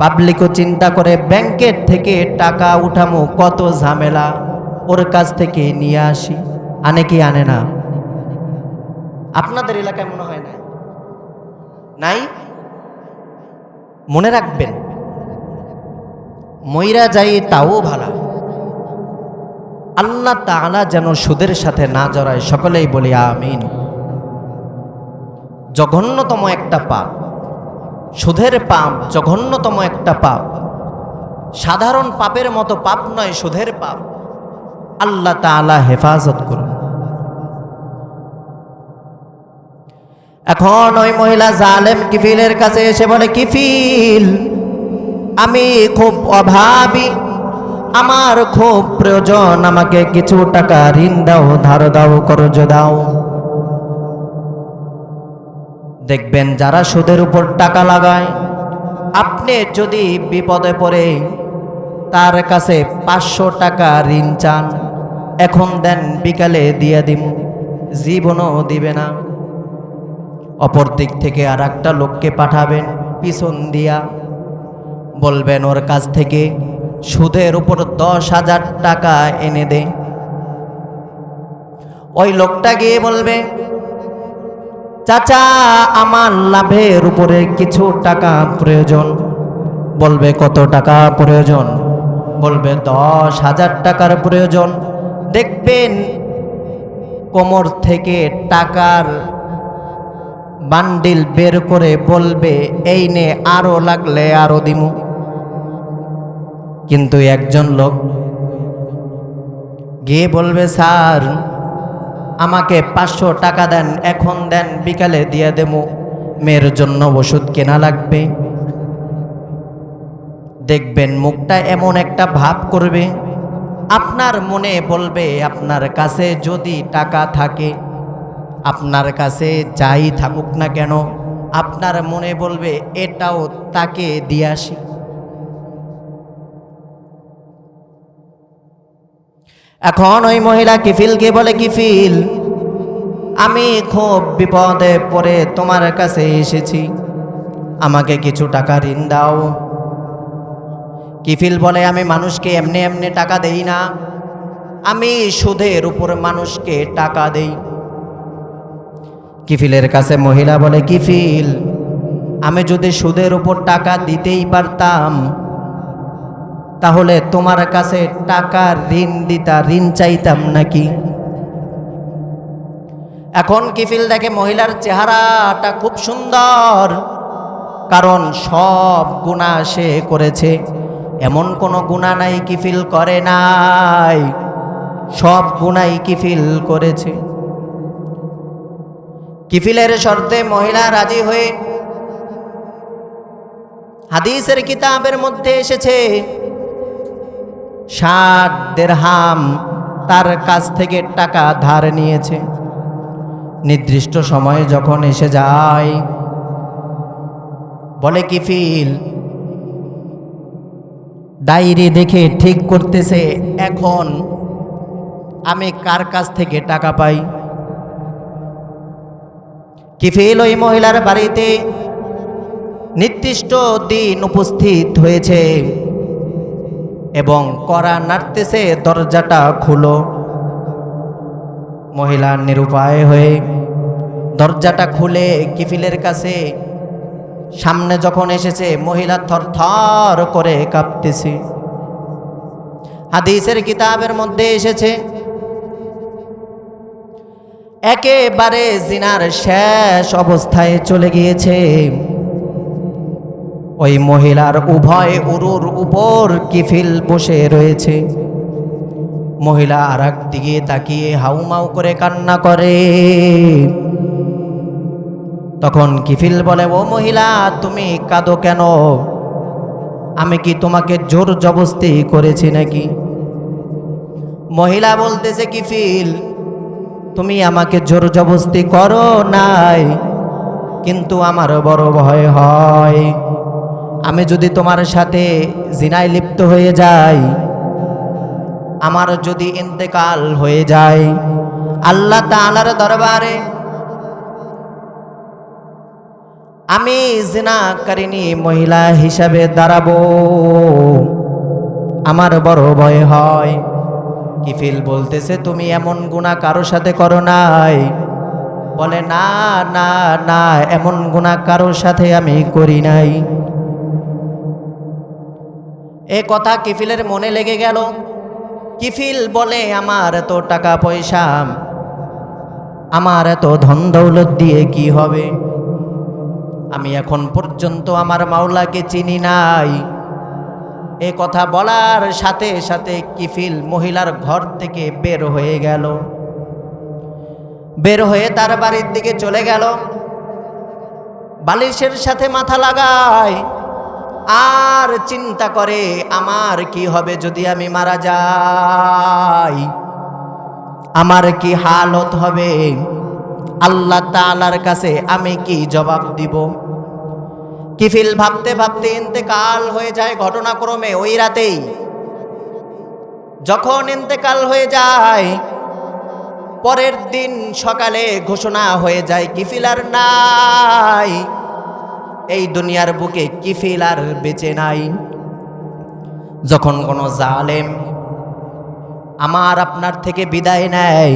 পাবলিকও চিন্তা করে ব্যাংকের থেকে টাকা উঠামো কত ঝামেলা, ওর কাছ থেকে নিয়ে আসি। আনে কি আনে না? আপনাদের এলাকায় মনে হয় না? নাই? মনে রাখবেন, মইরা যাই তাও ভালো। আল্লাহ তাআলা যেন সুদের সাথে না জড়ায়, সকলেই বলি আমিন। জঘন্যতম একটা পাপ সুদের পাপ, জঘন্যতম একটা পাপ। সাধারণ পাপের মতো পাপ নয় সুদের পাপ। আল্লাহ তাআলা হেফাজত করুন। এখন ওই মহিলা জালেম কিফিলের কাছে এসে বলে, কিফিল, আমি খুব অভাবী, আমার খুব প্রয়োজন, আমাকে কিছু টাকা ঋণ দাও, ধার দাও, কর্জ দাও। দেখবেন যারা সুদের উপর টাকা লাগায়, আপনি যদি বিপদে পড়ে তার কাছে 500 টাকা ঋণ চান, এখন দেন, বিকালে দিয়ে দিব, জীবনও দিবে না। অপর দিক থেকে আর একটা লোককে পাঠাবেন পিছন দিয়া, বলবেন ওর কাছ থেকে সুদের উপর 10,000 টাকা এনে দে। ওই লোকটা গিয়ে বলবে, চাচা আমার লাভের উপরে কিছু টাকা প্রয়োজন। বলবে কত টাকা প্রয়োজন? বলবে 10,000 টাকার প্রয়োজন। দেখবেন কোমর থেকে টাকার বান্ডিল বের করে বলবে, এই নে, আরো লাগলে আরো দিমু। কিন্তু একজন লোক গিয়ে বলবে, স্যার আমাকে 500 টাকা দেন, এখন দেন, বিকালে দিয়ে দেবো, মেয়ের জন্য ওষুধ কেনা লাগবে। দেখবেন মুখটা এমন একটা ভাব করবে, আপনার মনে বলবে, আপনার কাছে যদি টাকা থাকে, আপনার কাছে যাই থাকুক না কেন, আপনার মনে বলবে এটাও তাকে দিয়ে আসি। এখন ওই মহিলা কিফিলকে বলে, কিফিল, আমি খুব বিপদে পড়ে তোমার কাছে এসেছি, আমাকে কিছু টাকা ঋণ দাও। কিফিল বলে, আমি মানুষকে এমনি এমনি টাকা দেই না, আমি সুদের উপর মানুষকে টাকা দেই। কিফিলের কাছে মহিলা বলে, কিফিল, আমি যদি সুদের উপর টাকা দিতেই পারতাম তাহলে তোমার কাছে টাকা ঋণ দিতা, ঋণ চাইতাম নাকি? এখন কিফিল দেখে মহিলার চেহারাটা খুব সুন্দর, কারণ সব গুনাহ সে করেছে, এমন কোনো গুনাহ নাই কিফিল করে নাই। সব গুনাই কিফিল করেছে। কিফিলের শর্তে মহিলা রাজি হয়ে, হাদিসের কিতাবের মধ্যে এসেছে 60 দিরহাম তার কাছ থেকে টাকা ধার নিয়েছে। নির্দিষ্ট সময় যখন এসে যায়, বলে কিফিল ডায়েরি দেখে ঠিক করতেছে এখন আমি কার কাছ থেকে টাকা পাই। কিফিল ওই মহিলার বাড়িতে নির্দিষ্ট দিন উপস্থিত হয়েছে এবং কড়া নাড়তেছে, দরজাটা খুলো। মহিলা নিরুপায় হয়ে দরজাটা খুলে কিফিলের কাছে সামনে যখন এসেছে, মহিলা থরথর করে কাঁপতেছে। হাদিসের কিতাবের মধ্যে এসেছে একেবারে জিনার শেষ অবস্থায় চলে গিয়েছে। ওই মহিলার উভয় উরুর উপর কিফিল বসে রয়েছে। মহিলা আর এক দিকে তাকিয়ে হাউমাউ করে কান্না করে। তখন কিফিল বলে, ও মহিলা তুমি কাঁদো কেন? আমি কি তোমাকে জোর জবরদস্তি করেছি নাকি? মহিলা বলতেছে, কিফিল তুমি আমাকে জোর জবরদস্তি করো নাই, কিন্তু আমার বড় ভয় হয় আমি যদি তোমার সাথে জিনায় লিপ্ত হয়ে যাই, আমার যদি ইন্তেকাল হয়ে যায়, আল্লাহ তাআলার দরবারে আমি জিনাকারিনী মহিলা হিসাবে দাঁড়াবো, আমার বড় ভয় হয়। কিফিল বলতেছে, তুমি এমন গুনাহ কারোর সাথে করো নাই? বলে, না না না, এমন গুনাহ কারোর সাথে আমি করি নাই। এ কথা কিফিলের মনে লেগে গেল। কিফিল বলে, আমার এত টাকা পয়সা, আমার এত ধন দৌলত দিয়ে কি হবে? আমি এখন পর্যন্ত আমার মাওলাকে চিনি নাই। এ কথা বলার সাথে সাথে কিফিল মহিলার ঘর থেকে বের হয়ে গেল। বের হয়ে তার বাড়ির দিকে চলে গেল। বালিশের সাথে মাথা লাগায় আর চিন্তা করে, আমার কি হবে যদি আমি মারা যাই? আমার কি হালত হবে? আল্লাহ তাআলার কাছে আমি কি জবাব দিব? কিফিল ভাবতে ভাবতে ইন্তেকাল হয়ে যায় ঘটনাক্রমে ওই রাতেই। যখন ইন্তেকাল হয়ে যায়, পরের দিন সকালে ঘোষণা হয়ে যায় কিফিল আর নাই, এই দুনিয়ার বুকে কিফিল আর বেঁচে নাই। যখন কোনো জালেম আমার আপনার থেকে বিদায় নেয়,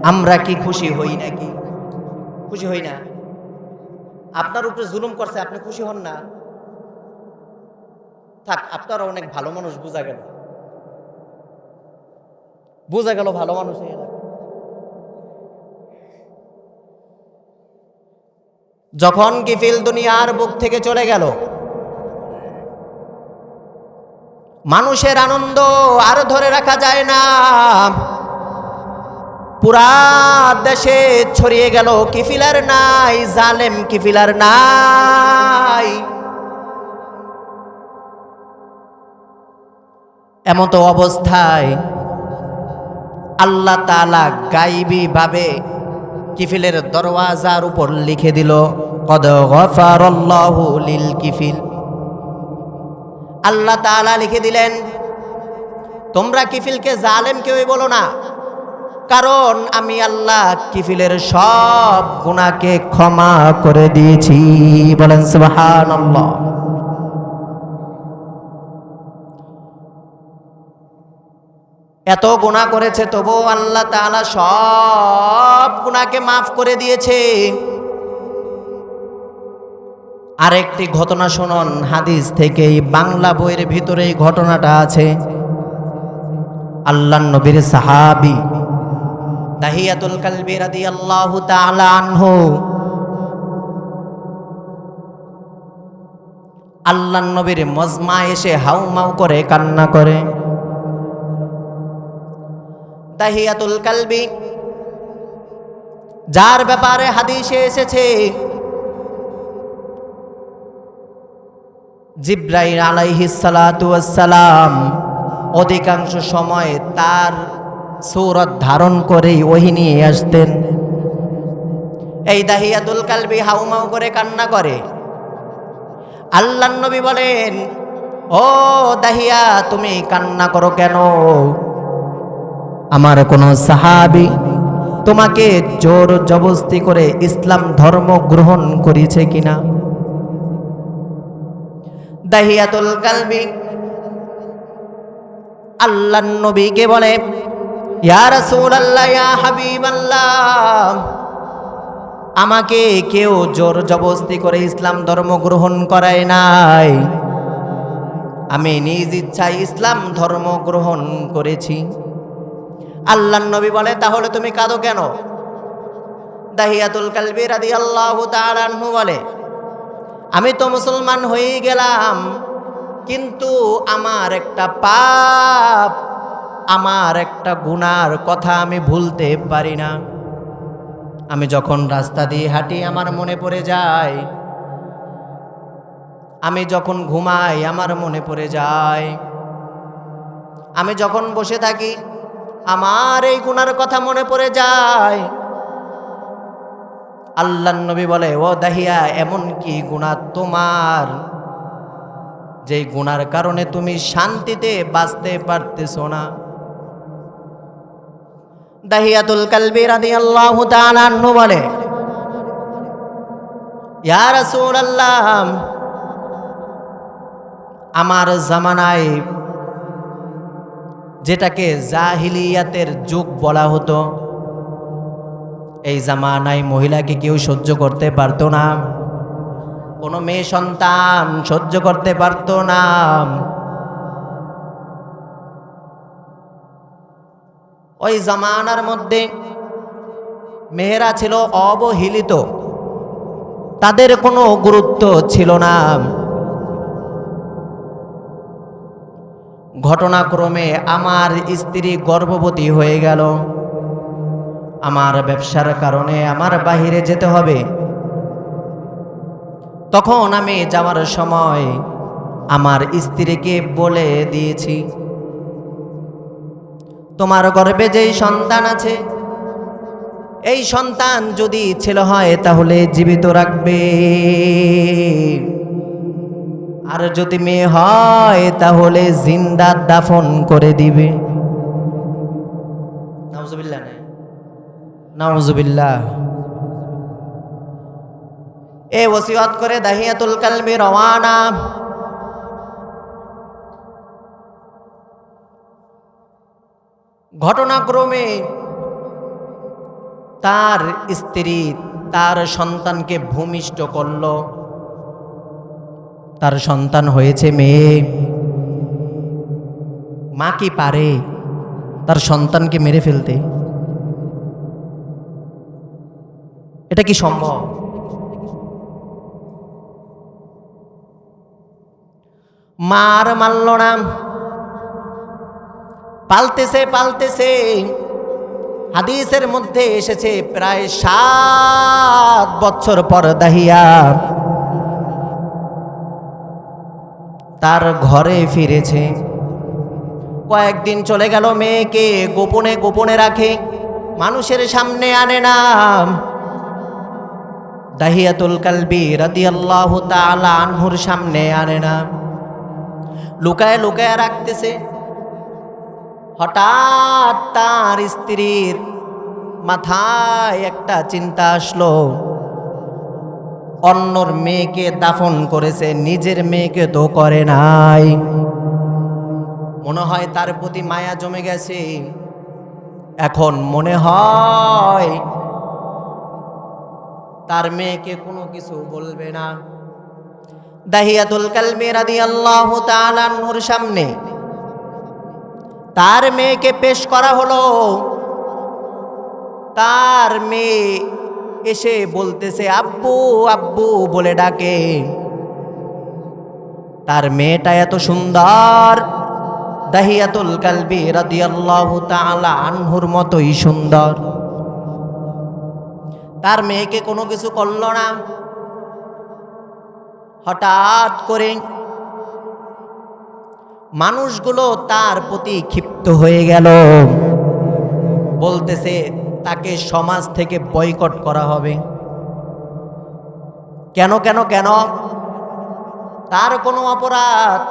আমরা কি খুশি হই নাকি? খুশি হই না? আপনার উপরে জুলুম করছে, আপনি খুশি হন না? থাক, আপনারা অনেক ভালো মানুষ, বোঝা গেল, বোঝা গেল ভালো মানুষ হয়ে গেল। যখন কিফিল দুনিয়ার বুক থেকে চলে গেল, মানুষের আনন্দ আর ধরে রাখা যায় না। পুরা দেশে ছড়িয়ে গেল, কিফিল আর নাই, জালেম কিফিল আর নাই। এমত অবস্থায় আল্লাহ তাআলা গায়বী ভাবে কিফিলের দরওয়াজার উপর লিখে দিল, কদ গফারাল্লাহু লিল কিফিল। আল্লাহ তাআলা লিখে দিলেন, তোমরা কিফিলকে জালেম কেউই বলো না, কারণ আমি আল্লাহ কিফিলের সব গুনাহকে ক্ষমা করে দিয়েছি। বলেন সুবহানাল্লাহ। এত গুনাহ করেছে, তবুও আল্লাহ তাআলা সব গুনাহকে মাফ করে দিয়েছে। আরেকটি ঘটনা শুনুন, হাদিস থেকে, বাংলা বইয়ের ভিতরে এই ঘটনাটা আছে। আল্লাহর নবীর সাহাবী দাহিয়াতুল কালবি রাদিয়াল্লাহু তাআলা আনহু আল্লাহর নবীর মজমা এসে হাউমাউ করে কান্না করে। দাহিয়াতুল কালবি, যার ব্যাপারে হাদিসে এসেছে জিবরাইল আলাইহিস সালাতু ওয়াস সালাম অধিকাংশ সময় তার সূরত ধারণ করেই ওহী নিয়ে আসতেন। এই দাহিয়াতুল কালবি হাউমাউ করে কান্না করে। আল্লাহর নবী বলেন, ও দাহিয়া, তুমি কান্না করো কেন? আমার কোন সাহাবী তোমাকে জোর জবরদস্তি করে ইসলাম ধর্ম গ্রহণ করেছে কিনা? দাহিয়াতুল কালবি আল্লাহর নবীকে বলে, ইয়া রাসূলুল্লাহ, ইয়া হাবিবাল্লাহ, আমাকে কেউ জোর জবরদস্তি করে ইসলাম ধর্ম গ্রহণ করায় নাই, আমি নিজ ইচ্ছায় ইসলাম ধর্ম গ্রহণ করেছি। আল্লাহর নবী বলে, তাহলে তুমি কাঁদো কেন? দাহিয়াতুল কালবি রাদিয়াল্লাহু তাআলা আনহু বলে, আমি তো মুসলমান হয়ে গেলাম, কিন্তু আমার একটা পাপ, আমার একটা গুনার কথা আমি ভুলতে পারি না। আমি যখন রাস্তা দিয়ে হাঁটি আমার মনে পড়ে যায়, আমি যখন ঘুমাই আমার মনে পড়ে যায়, আমি যখন বসে থাকি আমার এই গুনার কথা মনে পড়ে যায়। আল্লাহর নবী বলে, ও দাহিয়া, এমন কি গুনাহ তোমার যেই গুনার কারণে তুমি শান্তিতে বাঁচতে পারতেছো না? দাহিয়াতুল কালবি রাদিয়াল্লাহু তাআলা আনহু বলে, ইয়া রাসূলুল্লাহ, আমার জামানায়, যেটাকে জাহিলিয়াতের যুগ বলা হতো, এই জামানায় মহিলাকে কেউ সহ্য করতে পারতো না, কোনো মেয়ে সন্তান সহ্য করতে পারতো না। ওই জামানার মধ্যে মেয়েরা ছিল অবহেলিত, তাদের কোনো গুরুত্ব ছিল না। ঘটনাক্রমে আমার স্ত্রী গর্ভবতী হয়ে গেল, আমার ব্যবসার কারণে আমার বাহিরে যেতে হবে। তখন আমি যাওয়ার সময় আমার স্ত্রীকে বলে দিয়েছি, তোমার গর্ভে যেই সন্তান আছে, এই সন্তান যদি ছেলে হয় তাহলে জীবিত রাখবে, আর যদি মেয়ে হয় তাহলে জিন্দা দাফন করে দিবে। নাউজুবিল্লাহ, নাউজুবিল্লাহ। এ ওসিয়ত করে দাহিয়াতুল কালবি রওয়ানা। ঘটনাক্রমে তার স্ত্রী তার সন্তানকে ভূমিষ্ঠ করল, তার সন্তান হয়েছে মেয়ে। মা কি পারে তার সন্তানকে মেরে ফেলতে? এটা কি সম্ভব? মার মারল না, পালতেছে পালতেছে। হাদিসের মধ্যে এসেছে প্রায় 7 বছর পর দাহিয়া তার ঘরে ফিরেছে। কয়েকদিন চলে গেল, মেয়েকে গোপনে গোপনে রাখে, মানুষের সামনে আনে না। দাহিয়াতুল কালবি রাদিয়াল্লাহু তাআলা আনহুর সামনে আনে না, লুকায় লুকায় রাখতেছে। হঠাৎ তার স্ত্রীর মাথায় একটা চিন্তা আসলো, অন্যর মেয়েকে দাফন করেছে, নিজের মেয়েকে তো করে নাই। মনে হয় তার প্রতি মায়া জমে গেছে। এখন মনে হয় তার মেয়েকে কোনো কিছু বলবে না। দাহিয়াতুল কালবি রাদিয়াল্লাহু তাআলা আনহুর সামনে তার মেয়েকে পেশ করা হলো। তার মেয়ে এসে বলতেছে আব্বু আব্বু বলে ডাকে। তার মেয়েটা এত সুন্দর, দাহিয়াতুল কালবি রাদিয়াল্লাহু তাআলা আনহুর মতোই সুন্দর। তার মেয়েকে কোনো কিছু করল না। হঠাৎ করে মানুষগুলো তার প্রতি ক্ষিপ্ত হয়ে গেল, বলতেছে তাকে সমাজ থেকে বয়কট করা হবে। কেন কেন কেন? তার কোনো অপরাধ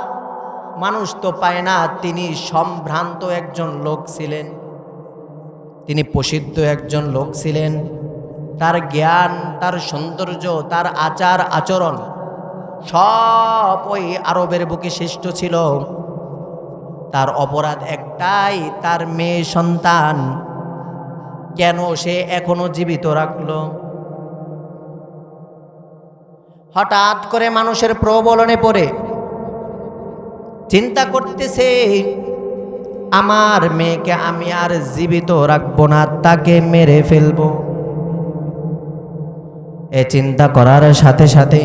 মানুষ তো পায় না। তিনি সম্ভ্রান্ত একজন লোক ছিলেন, তিনি প্রসিদ্ধ একজন লোক ছিলেন। তার জ্ঞান, তার সৌন্দর্য, তার আচার আচরণ সব ওই আরবের বুকে শ্রেষ্ঠ ছিল। তার অপরাধ একটাই, তার মেয়ে সন্তান কেন সে এখনো জীবিত রাখলো? হঠাৎ করে মানুষের প্রবলনে পড়ে চিন্তা করতেছে, আমার মেয়েকে আমি আর জীবিত রাখবো না, তাকে মেরে ফেলবো। এ চিন্তা করার সাথে সাথে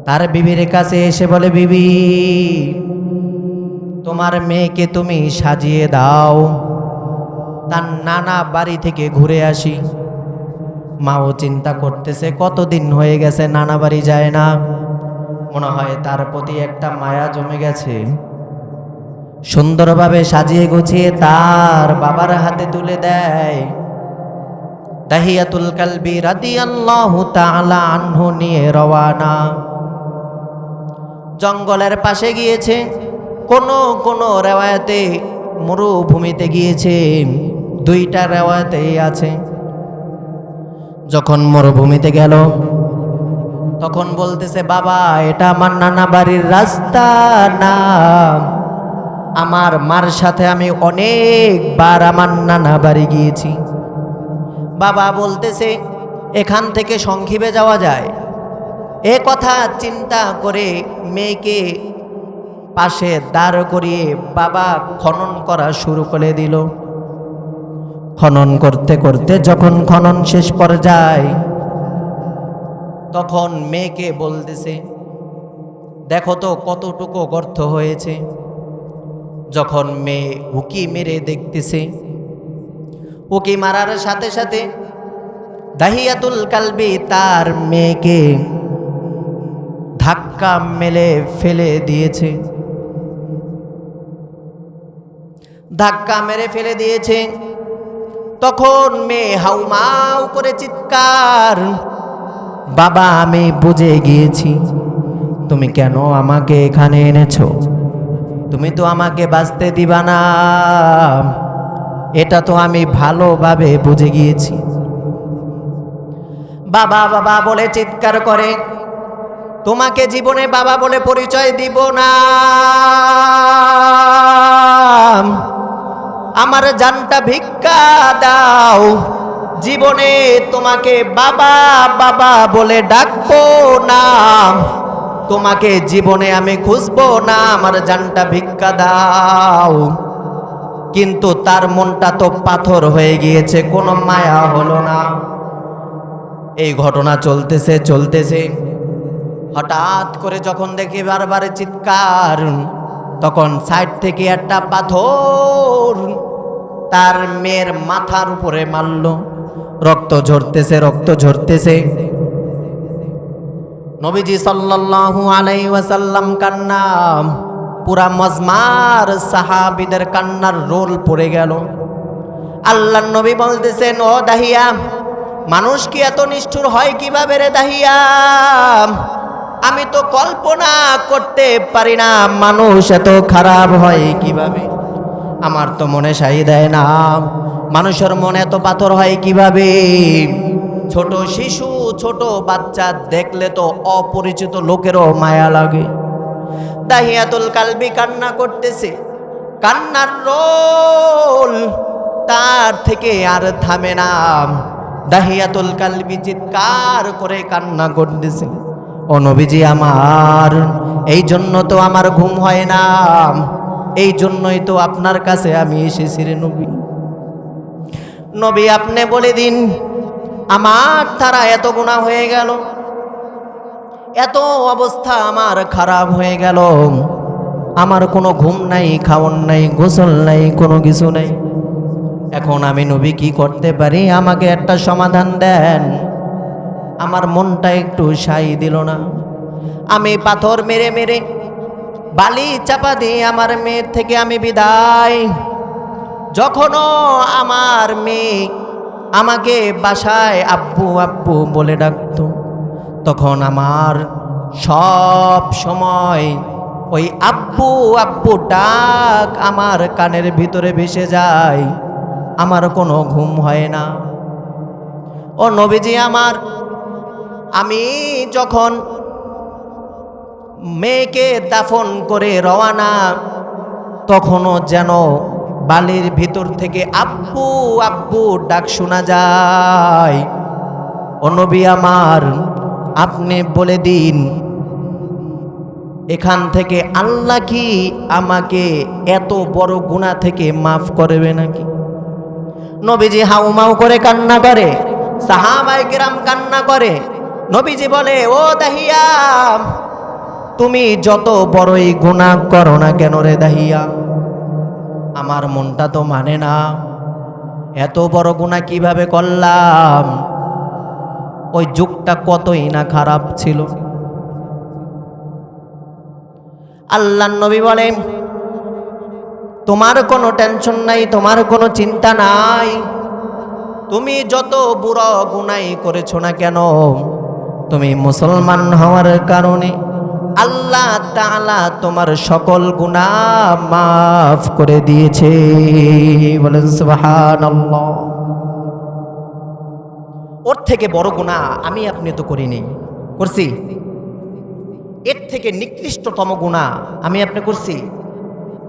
তার বিবির কাছে এসে বলে, বিবি, তোমার মেয়েকে তুমি সাজিয়ে দাও, তার নানা বাড়ি থেকে ঘুরে আসি। মাও চিন্তা করতেছে, কতদিন হয়ে গেছে নানা বাড়ি যায় না, মনে হয় তার প্রতি একটা মায়া জমে গেছে। সুন্দরভাবে সাজিয়ে গুছিয়ে তার বাবার হাতে তুলে দেয়। দাহিয়াতুল কালবি রাদিয়াল্লাহু তাআলা আনহু নিয়ে রওয়ানা। জঙ্গলের পাশে গিয়েছে, কোন রেওয়ায়াতে মরুভূমিতে গিয়েছে, দুইটা রেওয়ায়াতেই আছে। যখন মরুভূমিতে গেল তখন বলতেছে, বাবা, এটা আমার নানা বাড়ির রাস্তা না। আমার মার সাথে আমি অনেকবার আমার নানা বাড়ি গিয়েছি। বাবা বলতেছে, এখান থেকে সংক্ষেপে যাওয়া যায়। এ কথা চিন্তা করে মেয়েকে পাশে দাঁড় করিয়ে বাবা খনন করা শুরু করে দিল। খনন করতে করতে যখন খনন শেষ পর্যায়ে, তখন মেয়েকে বলতেছে, দেখো তো কতটুকু গর্ত হয়েছে। যখন মেয়ে উকি মেরে দেখতেছে, উকি মারার সাথে সাথে দাহিয়াতুল কালবি তার মেয়েকে ধাক্কা মেলে ফেলে দিয়েছে। ধাক্কা মেরে ফেলে দিয়েছে। তখন মেয়ে হাউমাউ করে চিৎকার, বাবা, আমি বুঝে গিয়েছি তুমি কেন আমাকে এখানে এনেছো। তুমি তো আমাকে বাঁচতে দিবা না, এটা তো আমি ভালোভাবে বুঝে গিয়েছি। বাবা বাবা বলে চিৎকার করে, তোমাকে জীবনে বাবা বলে পরিচয় দিব না। আমার জানটা ভিক্ষা দাও, জীবনে তোমাকে বাবা বাবা বলে ডাকবো না, তোমাকে জীবনে আমি খুঁজবো না, আমার জানটা ভিক্ষা দাও। কিন্তু তার মনটা তো পাথর হয়ে গিয়েছে, কোনো মায়া হলো না। এই ঘটনা চলতেছে চলতেছে, হঠাৎ করে যখন দেখি বারবার চিৎকার, তখন সাইড থেকে একটা পাথর তার মেয়ের মাথার উপরে মারল। রক্ত ঝরতেছে, রক্ত ঝরতেছে। নবীজি সাল্লাল্লাহু আলাইহি ওয়াসাল্লাম কান্না, পুরা মজমার সাহাবীদের কান্নার রোল পড়ে গেল। আল্লাহর নবী বলতেছেন, ও দাহিয়া, মানুষ কি এত নিষ্ঠুর হয় কিভাবে রে দাহিয়া? আমি তো কল্পনা করতে পারি না মানুষ এত খারাপ হয় কিভাবে। আমার তো মনে সাই দেয় না, মানুষের মনে এত পাথর হয় কিভাবে। ছোট শিশু, ছোট বাচ্চা দেখলে তো অপরিচিত লোকেরও মায়া লাগে। দাহিয়াতুল কালবি কান্না করতেছে, কান্নার রোল তার থেকে আর থামে না। দাহিয়াতুল কালবি চিৎকার করে কান্না করতেছে, ও নবীজি আমার, এই জন্য তো আমার ঘুম হয় না, এই জন্যই তো আপনার কাছে আমি এসেছি রে নবী। নবী, আপনি বলে দিন, আমার দ্বারা এত গুনাহ হয়ে গেল, এত অবস্থা আমার খারাপ হয়ে গেল, আমার কোনো ঘুম নাই, খাওয়ান নাই, গোসল নাই, কোনো কিছু নাই। এখন আমি নবী কি করতে পারি? আমাকে একটা সমাধান দেন। আমার মনটা একটু সাই দিল না। আমি পাথর মেরে মেরে বালি চাপা দিয়ে আমার মেয়ের থেকে আমি বিদায়। যখনও আমার মেয়ে আমাকে বাসায় আব্বু আব্বু বলে ডাকতো, তখন আমার সব সময় ওই আব্বু আব্বু ডাক আমার কানের ভিতরে ভেসে যায়। আমার কোনো ঘুম হয় না। ও নবীজি আমার, আমি যখন মেয়েকে দাফন করে রওয়ানা, তখনও যেন বালির ভিতর থেকে আব্বু আব্বু ডাক শোনা যায়। ও নবী আমার, আপনি বলে দিন, এখান থেকে আল্লাহ কি আমাকে এত বড় গুনাহ থেকে মাফ করবে নাকি? নবীজি হাউমাউ করে কান্না করে, সাহাবায়ে কেরাম কান্না করে। নবীজি বলে, ও দাহিয়া, তুমি যত বড়ই গুনাহ করো না কেন রে দাহিয়া, আমার মনটা তো মানে না। এত বড় গুনাহ কিভাবে করলাম? ওই যুগটা কতই না খারাপ ছিল। আল্লাহর নবী বলেন, তোমার কোনো টেনশন নাই, তোমার কোনো চিন্তা নাই। তুমি যত বুড়ো গুনাহ করেছো না কেন, তুমি মুসলমান হওয়ার কারণে আল্লাহ তাআলা তোমার সকল গুনাহ মাফ করে দিয়েছে। বলেন সুবহানাল্লাহ। ওর থেকে বড় গুনাহ আমি আপনি তো করিনি, করছি? এর থেকে নিকৃষ্টতম গুনাহ আমি আপনি করছি?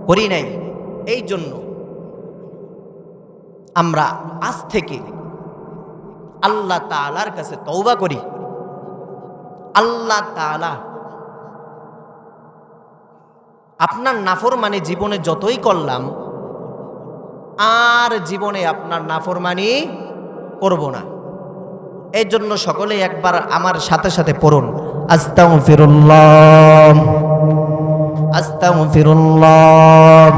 করি নাই। এই জন্য আমরা আজ থেকে আল্লাহ তাআলার কাছে তওবা করি। আল্লাহ তাআলা আপনার নাফরমানি জীবনে যতই করলাম, আর জীবনে আপনার নাফরমানি করব না। এই জন্য সকলেই একবার আমার সাথে সাথে পড়ুন, আস্তাগফিরুল্লাহ আস্তাগফিরুল্লাহ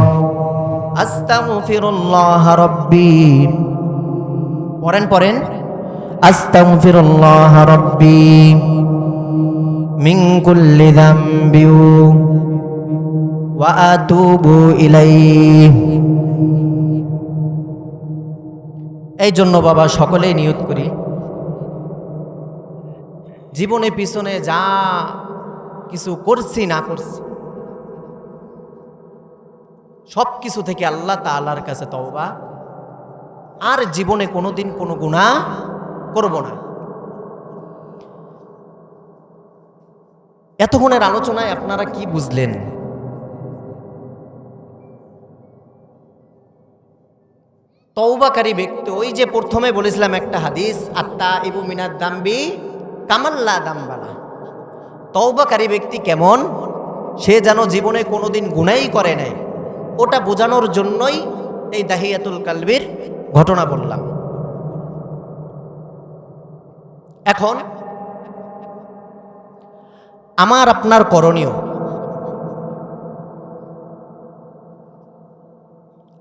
আস্তাগফিরুল্লাহ রাব্বি। পড়েন পড়েন, আস্তাগফিরুল্লাহ রাব্বি মিন কুল্লি যামবি ওয়া আতুবু ইলাইহি। এই জন্য বাবা সকলেই নিয়ত করি, জীবনে পিছনে যা কিছু করছি না করছি সব কিছু থেকে আল্লাহ তাআলার কাছে তওবা, আর জীবনে কোনোদিন কোনো গুনাহ করব না। এতক্ষণের আলোচনায় আপনারা কি বুঝলেন? তওবাকারী ব্যক্তি, ওই যে প্রথমে বলেছিলাম একটা হাদিস, আত্তাইবু মিনাদ দামবি কামাল্লা দামবালা। তওবাকারী ব্যক্তি কেমন? সে যেন জীবনে কোনোদিন গুনাহই করে নাই, ওটা বোঝানোর জন্যই এই দাহিয়াতুল কালবির ঘটনা বললাম। এখন আমার আপনার করণীয়,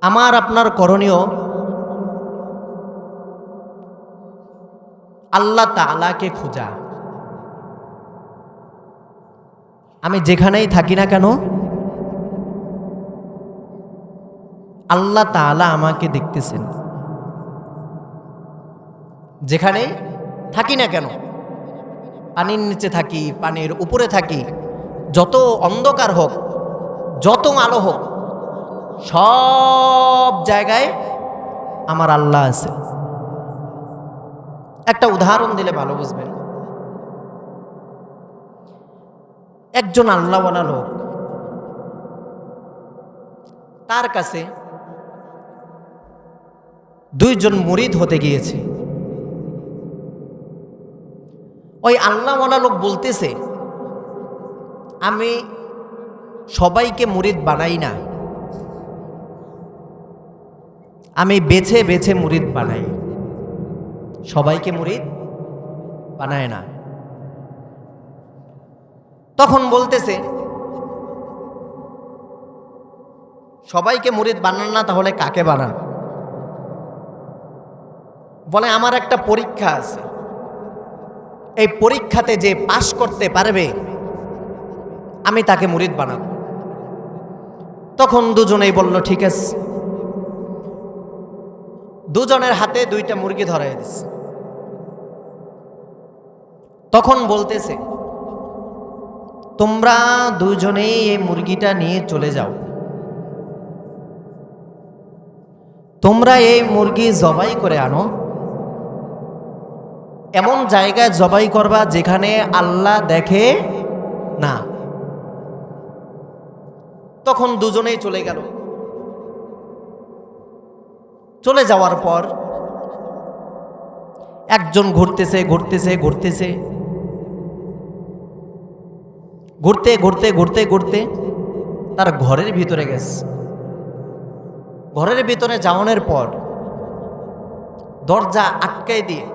আমার আপনার করণীয় আল্লাহ তাআলাকে খোঁজা। আমি যেখানেই থাকি না কেন, আল্লাহ তাআলা আমাকে দেখতেছেন। যেখানেই থাকি না কেন, পানির নিচে থাকি, পানির উপরে থাকি, যত অন্ধকার হোক, যত আলো হোক, সব জায়গায় আমার আল্লাহ আছে। একটা উদাহরণ দিলে ভালো বুঝবেন। একজন আল্লাহওয়ালা লোক, তার কাছে দুইজন মুরিদ হতে গিয়েছে। ওই আল্লাহওয়ালা লোক বলতেছে, আমি সবাইকে মুরিদ বানাই না, আমি বেছে বেছে মুরিদ বানাই, সবাইকে মুরিদ বানায় না। তখন বলতেছে, সবাইকে মুরিদ বানান না, তাহলে কাকে বানান? বলে আমার একটা পরীক্ষা আছে, এই পরীক্ষাতে যে পাশ করতে পারবে আমি তাকে মুরিদ বানাবো। তখন দুজনেই বলল ঠিক আছে। দুজনের হাতে 2টা মুরগি ধরাই দিচ্ছে। তখন বলতেছে, তোমরা দুজনেই এই মুরগিটা নিয়ে চলে যাও, তোমরা এই মুরগি জবাই করে আনো, এমন জায়গায় জবাই করবা যেখানে আল্লাহ দেখে না। তখন দুজনেই চলে গেল। চলে যাওয়ার পর একজন ঘুরতেছে ঘুরতেছে ঘুরতেছে, ঘুরতে ঘুরতে ঘুরতে ঘুরতে তার ঘরের ভিতরে গেছে। ঘরের ভিতরে যাওয়ানোর পর দরজা আটকাই দিয়ে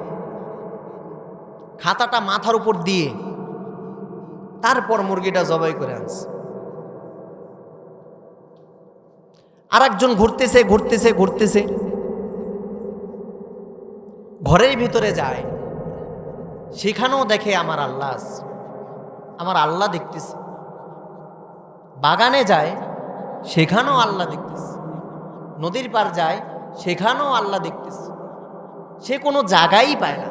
খাতাটা মাথার উপর দিয়ে তারপর মুরগিটা জবাই করে আনছে। আর একজন ঘুরতেছে ঘুরতেছে ঘুরতেছে, ঘরের ভিতরে যায়, সেখানেও দেখে আমার আল্লাহ আছে, আমার আল্লাহ দেখতেছে। বাগানে যায়, সেখানেও আল্লাহ দেখতেছে। নদীর পার যায়, সেখানেও আল্লাহ দেখতেছে। সে কোনো জায়গাই পায় না।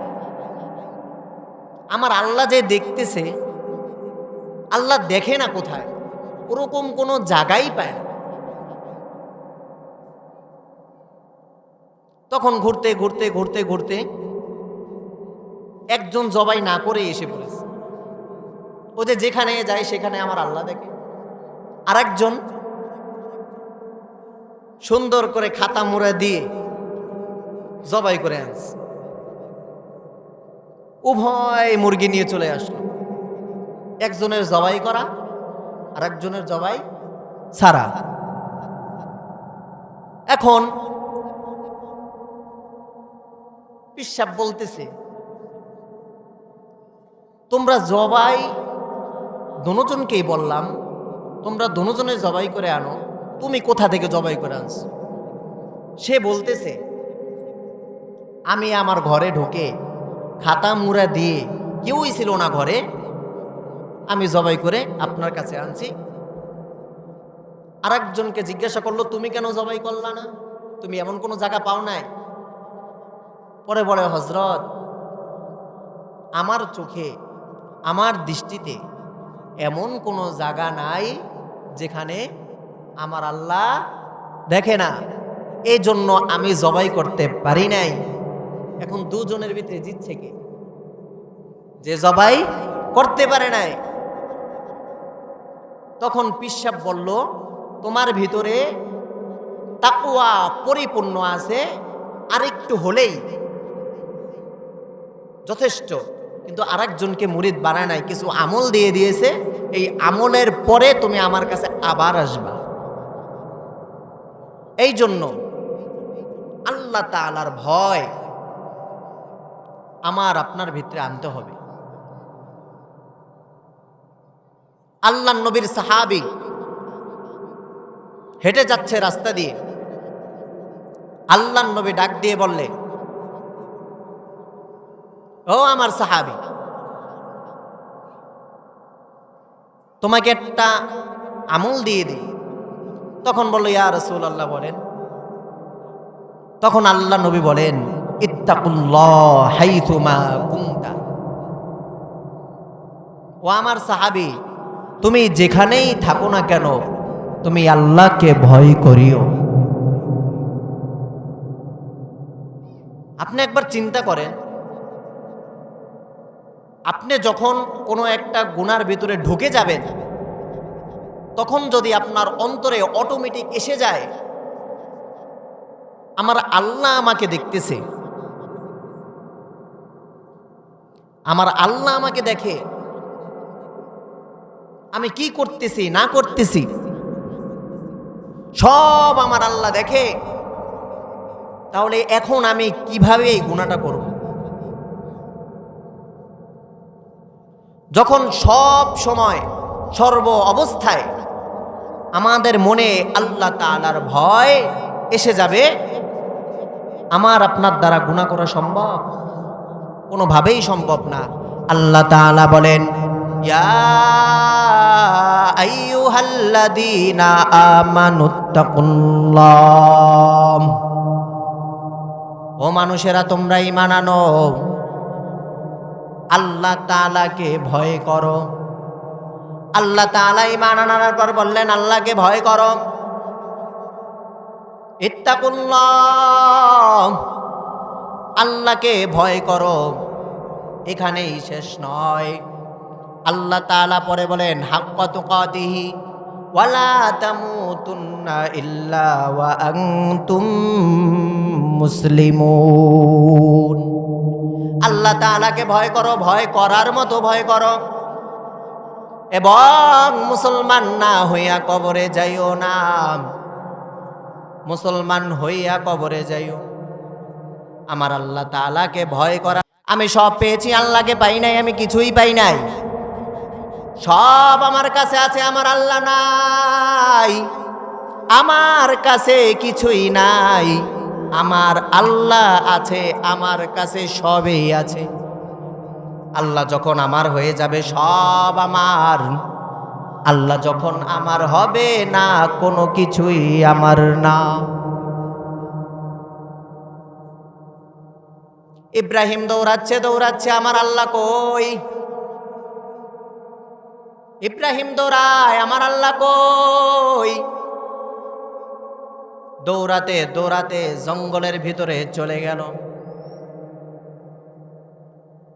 আমার আল্লাহ যে দেখতেছে, আল্লাহ দেখে না কোথায়, ওরকম কোনো জায়গাই পায় না। তখন ঘুরতে ঘুরতে ঘুরতে ঘুরতে একজন জবাই না করে এসে পড়েছে। ও যে যেখানে যায় সেখানে আমার আল্লাহ দেখে। আর একজন সুন্দর করে খাতা মুড়া দিয়ে জবাই করে আনছে। উভয় মুরগি নিয়ে চলে আসলো, একজনের জবাই করা আর একজনের জবাই ছাড়া। এখন পিসাব বলতেছে, তোমরা জবাই দুজনকেই বললাম, তোমরা দুজনে জবাই করে আনো, তুমি কোথা থেকে জবাই করে আনছো? সে বলতেছে, আমি আমার ঘরে ঢুকে খাতা মুড়া দিয়ে, কেউই ছিল না ঘরে, আমি জবাই করে আপনার কাছে আনছি। আর একজনকে জিজ্ঞাসা করলো, তুমি কেন জবাই করলা না? তুমি এমন কোনো জায়গা পাও নাই? পরে বলে, হযরত, আমার চোখে, আমার দৃষ্টিতে এমন কোনো জায়গা নাই যেখানে আমার আল্লাহ দেখে না, এই জন্য আমি জবাই করতে পারি নাই। এখন দুজনের ভিতরে জিতছে কে? যে জবাই করতে পারে নাই। তখন পিসাব বলল, তোমার ভিতরে তাকওয়া পরিপূর্ণ আছে, আরেকটু হলেই যথেষ্ট। কিন্তু আরেকজনকে মুরিদ বানায় নাই, কিছু আমল দিয়ে দিয়েছে, এই আমলের পরে তুমি আমার কাছে আবার আসবা। এই জন্য আল্লাহ তাআলার ভয় আমার আপনার ভিতরে আনতে হবে। আল্লাহ নবীর সাহাবী হেঁটে যাচ্ছে রাস্তা দিয়ে, আল্লাহ নবী ডাক দিয়ে বললে, ও আমার সাহাবী, তোমাকে একটা আমল দিয়ে দিই। তখন বলল, ইয়া রাসূলুল্লাহ, বলেন। তখন আল্লাহ নবী বলেন, ইত্তাকুল্লাহ হাইথুমা কুনতা। ও আমার সাহাবী, তুমি যেখানেই থাকো না কেন, তুমি আল্লাহকে ভয় করিও। আপনি একবার চিন্তা করেন, আপনি যখন কোনো একটা গুনার ভিতরে ঢুকে যাবেন, তখন যদি আপনার অন্তরে অটোমেটিক এসে যায়, আমার আল্লাহ আমাকে দেখতেছে, আমার আল্লাহ আমাকে দেখে, আমি কি করতেছি না করতেছি সব আমার আল্লাহ দেখে, তাহলে এখন আমি কিভাবে এই গুনাহটা করব? যখন সব সময় সর্ব অবস্থায় আমাদের মনে আল্লাহ তাআলার ভয় এসে যাবে, আমার আপনার দ্বারা গুনাহ করা সম্ভব? কোনোভাবেই সম্ভব না। আল্লাহ তাআলা বলেন, ইয়া আইয়ুহাল্লাযীনা আমানুত্তাকুল্লাহ, ও মানুষেরা তোমরা ঈমান আনো, আল্লাহ তাআলাকে ভয় করো। আল্লাহ তাআলা ঈমান আনার পর বললেন আল্লাহকে ভয় করো। ইত্তাকুল্লাহ, আল্লাহকে ভয় করো। এখানেই শেষ নয়, আল্লাহ তাআলা পরে বলেন হাক্কা তুকাতিহি ওয়ালা তামুতুন্না ইল্লা ওয়া আনতুম মুসলিমুন। আল্লাহ তাআলাকে ভয় করো, ভয় করার মতো ভয় করো, এবং মুসলমান না হইয়া কবরে যাইও না। মুসলমান হইয়া কবরে যাইও। আমার আল্লাহ তাআলাকে ভয় করা। আমি সব পেয়েছি, আল্লাহকে পাই নাই, আমি কিছুই পাই নাই। সব আমার কাছে আছে, আমার আল্লাহ নাই। আমার কাছে কিছুই নাই, আমার আল্লাহ আছে, আমার কাছে সবই আছে। আল্লাহ যখন আমার হয়ে যাবে, সব আমার। আল্লাহ যখন আমার হবে না, কোনো কিছুই আমার না। ইব্রাহিম দৌড়াচ্ছে দৌড়াচ্ছে, আমার আল্লাহ কই? ইব্রাহিম দৌড়ায়, আমার আল্লাহ কই? দৌড়াতে দৌড়াতে জঙ্গলের ভিতরে চলে গেল।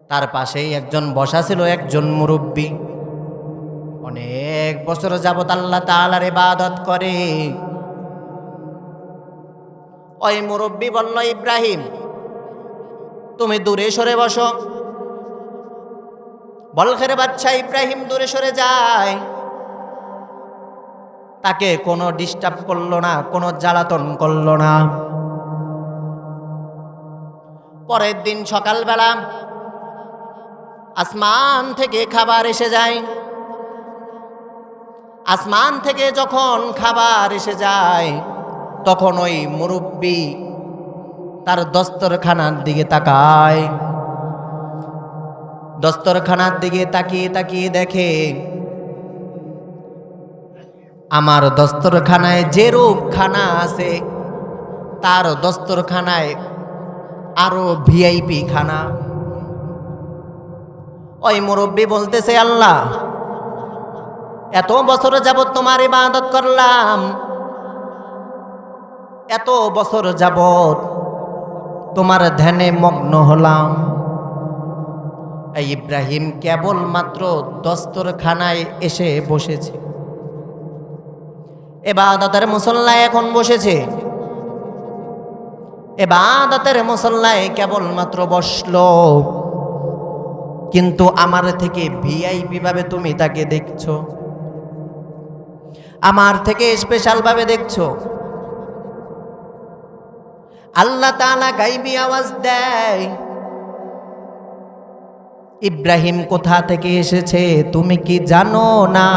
তার পাশেই একজন বসা ছিল, একজন মুরব্বী, অনেক বছর যাবত আল্লাহ তাআলার ইবাদত করে। ওই মুরব্বী বলল, ইব্রাহিম তুমি দূরে সরে বসো। বলখের বাদশা ইব্রাহিম দূরে সরে যায়। তাকে কোনো ডিস্টার্ব করলো না, কোনো জ্বালাতন করলো না। পরের দিন সকালবেলা আসমান থেকে খাবার এসে যায়। আসমান থেকে যখন খাবার এসে যায়, তখন ওই মুরব্বী তার দস্তরখানার দিকে তাকায়। দস্তরখানার দিকে তাকিয়ে তাকিয়ে দেখে, আমার দস্তরখানায় যে রূপ খানা আছে, তার দস্তরখানায় আরো ভিআইপি খানা। ওই মুরব্বী বলতেছে, আল্লাহ এত বছর যাবত তোমার ইবাদত করলাম, এত বছর যাবত তোমার ধ্যানে মগ্ন হলাম। এই ইব্রাহিম কেবল মাত্র দস্তরখানায় এসে বসেছে, ইবাদতের মুসল্লায় এখন বসেছে, ইবাদতের মুসল্লায় কেবল মাত্র বসলো, কিন্তু আমার থেকে ভিআইপি ভাবে তুমি তাকে দেখছো, আমার থেকে স্পেশাল ভাবে দেখছো। আল্লাহ তাআলা গায়বী আওয়াজ দেয়, ইব্রাহিম কোথা থেকে এসেছে তুমি কি জানো না?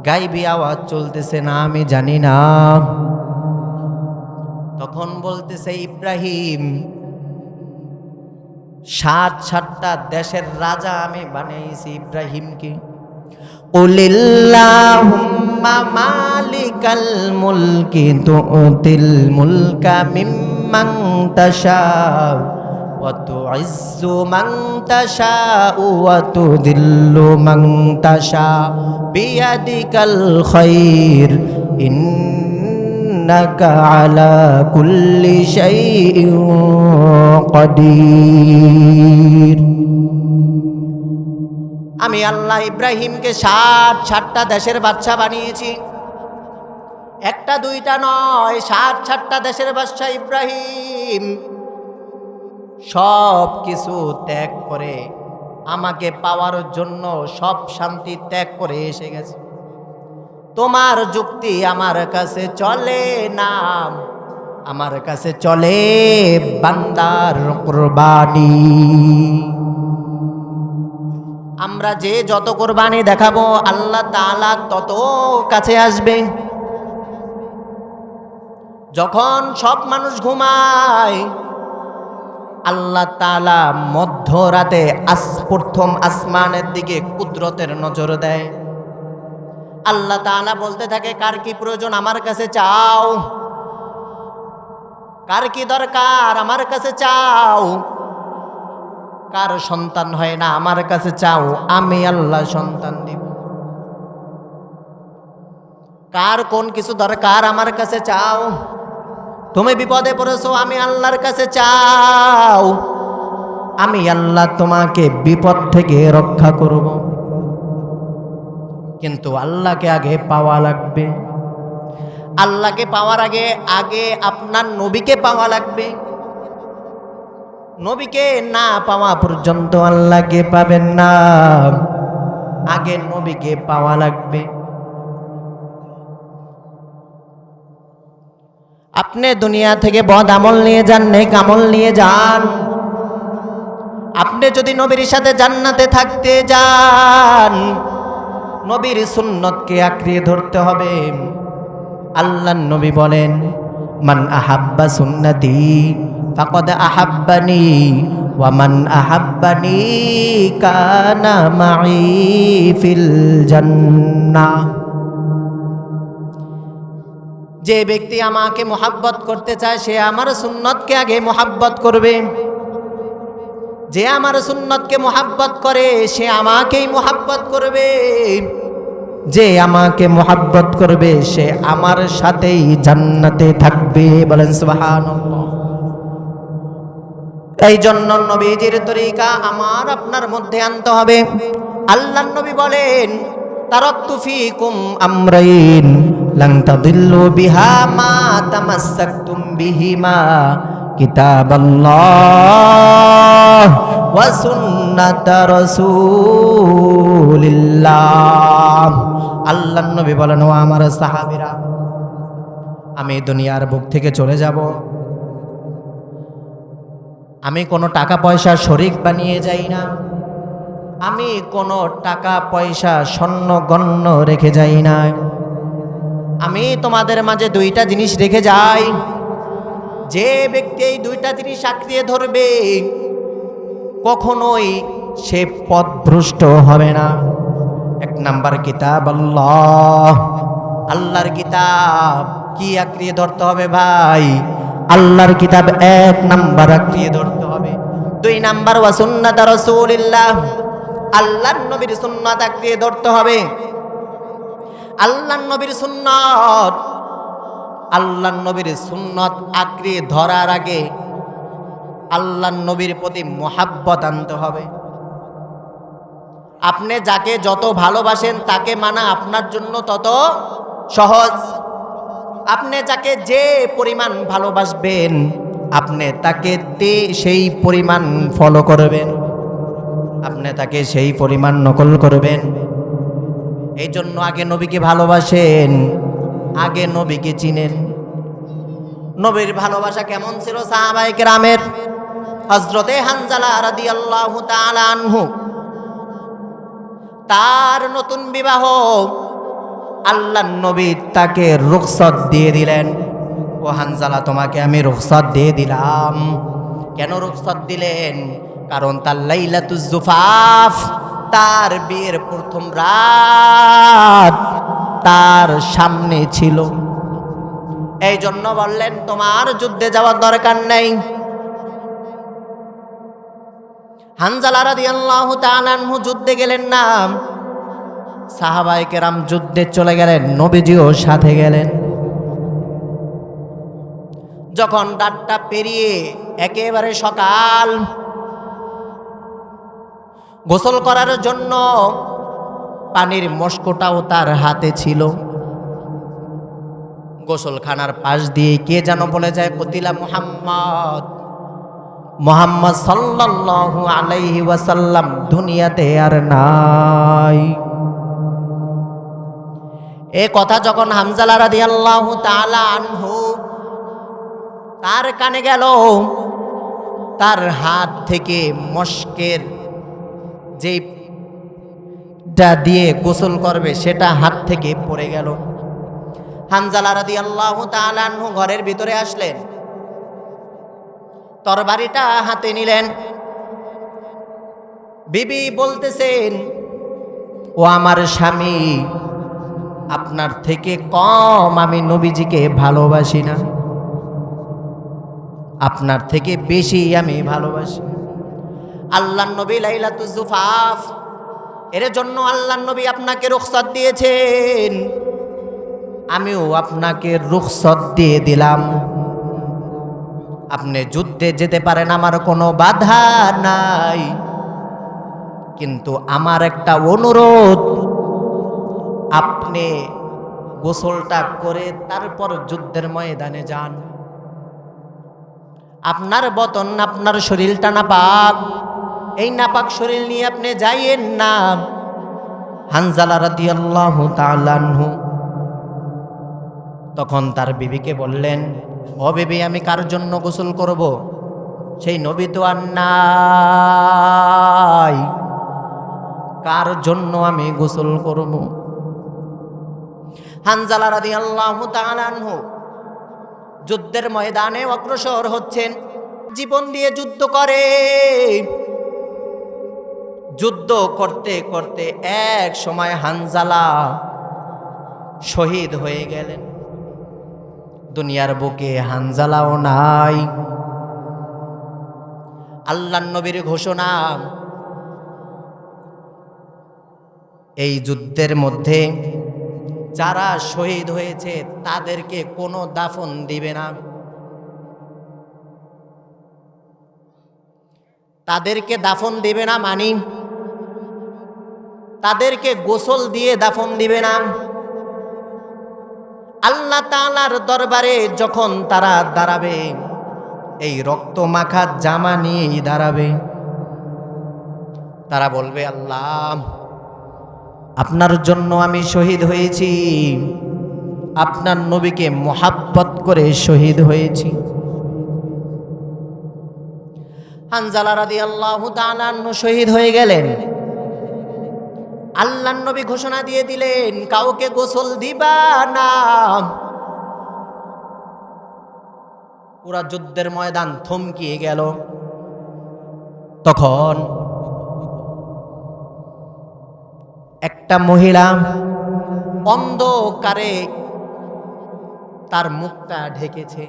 গায়বী আওয়াজ চলতেছে, না আমি জানি না। তখন বলতেছে, ইব্রাহিম 7টা দেশের রাজা আমি বানিয়েছি ইব্রাহিমকে। কুলিল্লাহুম্মা মালিকাল মুলকি তুতিল মুলকা মিম্মান তাশাউ ওয়া তুইজ্জু মান তাশাউ ওয়া তুযিল্লু মান তাশাউ বিয়াদিকাল খায়র ইন্নাকা আলা কুল্লি শাইইন কাদির। আমি আল্লাহ ইব্রাহিমকে 7টা দেশের বাদশা বানিয়েছি, একটা দুইটা নয়, 7টা দেশের বাদশা ইব্রাহিম। সব কিছু ত্যাগ করে আমাকে পাওয়ার জন্য সব শান্তি ত্যাগ করে এসে গেছে। তোমার যুক্তি আমার কাছে চলে না, আমার কাছে চলে বান্দার কুরবানি। আমরা যে যত কোরবানি দেখাবো আল্লাহ তাআলা তত কাছে আসবে। যখন সব মানুষ ঘুমায় আল্লাহ তাআলা মধ্যরাতে প্রথম আসমানের দিকে কুদরতের নজর দেয়। আল্লাহ তাআলা বলতে থাকে, কার কি প্রয়োজন আমার কাছে চাও, কার কি দরকার আমার কাছে চাও, কার সন্তান হয় না আমার কাছে চাও, আমি আল্লাহ সন্তান দিব। কার কোন কিছু দরকার আমার কাছে চাও, তুমি বিপদে পড়েছো আমি আল্লাহর কাছে চাও, আমি আল্লাহ তোমাকে বিপদ থেকে রক্ষা করব। কিন্তু আল্লাহকে আগে পাওয়া লাগবে। আল্লাহকে পাওয়ার আগে আগে আপনার নবীকে পাওয়া লাগবে। নবীকে না পাওয়া পর্যন্ত আল্লাহকে পাবেন না। আগে নবীকে পাওয়া লাগবে। আপনি দুনিয়া থেকে বদ আমল নিয়ে যান, নেক আমল নিয়ে যান। আপনি যদি নবীর সাথে জান্নাতে থাকতে যান, নবীর সুন্নতকে আঁকড়িয়ে ধরতে হবে। আল্লাহর নবী বলেন, মান আহাব্বা সুন্নতি ফাকাদ আহাব্বানি ওয়া মান আহাব্বানি কানা মাই ফিল জান্নাহ। যে ব্যক্তি আমাকে মোহাব্বত করতে চায় সে আমার সুন্নতকে আগে মোহাব্বত করবে। যে আমার সুন্নতকে মোহাব্বত করে সে আমাকেই মোহাব্বত করবে। যে আমাকে মোহাব্বত করবে সে আমার সাথেই জান্নাতে থাকবে। বলেন সুবহানাল্লাহ। এই জন্য নবীজির তরিকা আমার আপনার মধ্যে আনতে হবে। আল্লাহর নবী বলেন, তারাকতু ফীকুম আমরাইন লান তাদিল্লু বিহা মা তামাসসাকতুম বিহিমা কিতাবাল্লাহ ওয়া সুন্নাতা রাসূলিল্লাহ। আল্লাহর নবী বলেন, ও আমার সাহাবীরা, আমি দুনিয়ার বুক থেকে চলে যাব। আমি কোনো টাকা পয়সা শরীক বানিয়ে যাই না। আমি কোনো টাকা পয়সা স্বর্ণ গণ্য রেখে যাই না। আমি তোমাদের মাঝে দুইটা জিনিস রেখে যাই। যে ব্যক্তি এই দুইটা জিনিস আঁকড়িয়ে ধরবে কখনোই সে পথভ্রষ্ট হবে না। এক নাম্বার কিতাব আল্লাহ, আল্লাহর কিতাব। কি আঁকড়িয়ে ধরতে হবে ভাই? আল্লাহর কিতাব এক নাম্বার আঁকড়িয়ে ধরতে হবে। দুই নাম্বার ওয়া সুন্নাত রাসূলিল্লাহ, আল্লাহর নবীর সুন্নাত আঁকড়িয়ে ধরতে হবে। আল্লাহর নবীর সুন্নাত, আল্লাহর নবীর সুন্নাত আঁকড়িয়ে ধরার আগে আল্লাহর নবীর প্রতি মুহাব্বত আনতে হবে। আপনি যাকে যত ভালোবাসেন তাকে মানা আপনার জন্য তত সহজ। আপনি যাকে যে পরিমাণ ভালোবাসবেন আপনি তাকে সেই পরিমাণ ফলো করবেন, আপনি তাকে সেই পরিমাণ নকল করবেন। এই জন্য আগে নবীকে ভালোবাসেন, আগে নবীকে চিনেন। নবীর ভালোবাসা কেমন ছিল সাহাবায়ে কেরামের? হযরতে হানজালা রাদিয়াল্লাহু তাআলা আনহু, তার নতুন বিবাহ, আল্লাহর নবী তাকে রুখসত দিয়ে দিলেন। ও হানজালা, তোমাকে আমি রুখসত দিয়ে দিলাম। কেন রুখসত দিলেন? কারণ তার লাইলাতুজ জুফাফ, তার বিয়ের প্রথম রাত তার সামনে ছিল। এই জন্য বললেন তোমার যুদ্ধে যাওয়ার দরকার নেই। হানজালা রাদিয়াল্লাহু তাআলা আনহু যুদ্ধে গেলেন না, সাহাবায়ে কেরাম যুদ্ধে চলে গেলেন, নবীজিও সাথে গেলেন। যখন রাতটা পেরিয়ে একেবারে সকাল, গোসল করার জন্য পানির মশকটাও তার হাতে ছিল। গোসলখানার পাশ দিয়ে কে যেন বলে যায়, কতিলা মুহাম্মদ, মুহাম্মদ সাল্লাল্লাহু আলাইহি ওয়াসাল্লাম দুনিয়াতে আর নাই। এই কথা যখন হানজালা রাদিয়াল্লাহু তাআলা আনহু তার কানে গেল, তার হাত থেকে মশকের যে ইটটা দিয়ে গোসল করবে সেটা হাত থেকে পড়ে গেল। হানজালা রাদিয়াল্লাহু তাআলা আনহু ঘরের ভিতরে আসলেন, তরবারিটা হাতে নিলেন। বিবি বলতেছেন, ও আমার স্বামী, আপনার থেকে কম আমি নবীজিকে ভালোবাসি না, আপনার থেকে বেশি আমি ভালোবাসি। আল্লাহর নবী লাইলাতুজ জুফাফ, এর জন্য আল্লাহর নবী আপনাকে রুখসত দিয়েছেন, আমিও আপনাকে রুখসত দিয়ে দিলাম। আপনি যুদ্ধে যেতে পারেন, আমার কোনো বাধা নাই, কিন্তু আমার একটা অনুরোধ, আপনি গোসলটা করে তারপর যুদ্ধের ময়দানে যান। আপনার বতন, আপনার শরীরটা নাপাক, এই নাপাক শরীর নিয়ে আপনি যাইয়েন না। হানজালা রাদিয়াল্লাহু তাআলা আনহু তখন তার বিবিকে বললেন, ও বিবি, আমি কার জন্য গোসল করব? সেই নবী তো আর নাই, কার জন্য আমি গোসল করব? হানজালা রাদিয়াল্লাহু তাআলা আনহু যুদ্ধের ময়দানে অগ্রসর হচ্ছেন, জীবন দিয়ে যুদ্ধ করে। যুদ্ধ করতে করতে এক সময় হানজালা শহীদ হয়ে গেলেন। দুনিয়ার বুকে হানজালাও নাই। আল্লাহর নবীর ঘোষণা, এই যুদ্ধের মধ্যে যারা শহীদ হয়েছে তাদেরকে কোনো দাফন দিবে না, তাদেরকে দাফন দিবে না, মানি তাদেরকে গোসল দিয়ে দাফন দিবে না। আল্লাহ তাআলার দরবারে যখন তারা দাঁড়াবে, এই রক্ত মাখা জামা নিয়েই দাঁড়াবে। তারা বলবে, আল্লাহ, আপনার জন্য আমি শহীদ হয়েছি, আপনার নবীকে মোহাব্বত করে শহীদ হয়েছি। হানজালা রাদিয়াল্লাহু তাআলা আনহু শহীদ হয়ে গেলেন। আল্লাহর নবী ঘোষণা দিয়ে দিলেন, কাউকে গোসল দিবা না। পুরা যুদ্ধের ময়দান থমকিয়ে গেল। তখন একটা মহিলা অন্ধকারে তার মুখটা ঢেকেছে,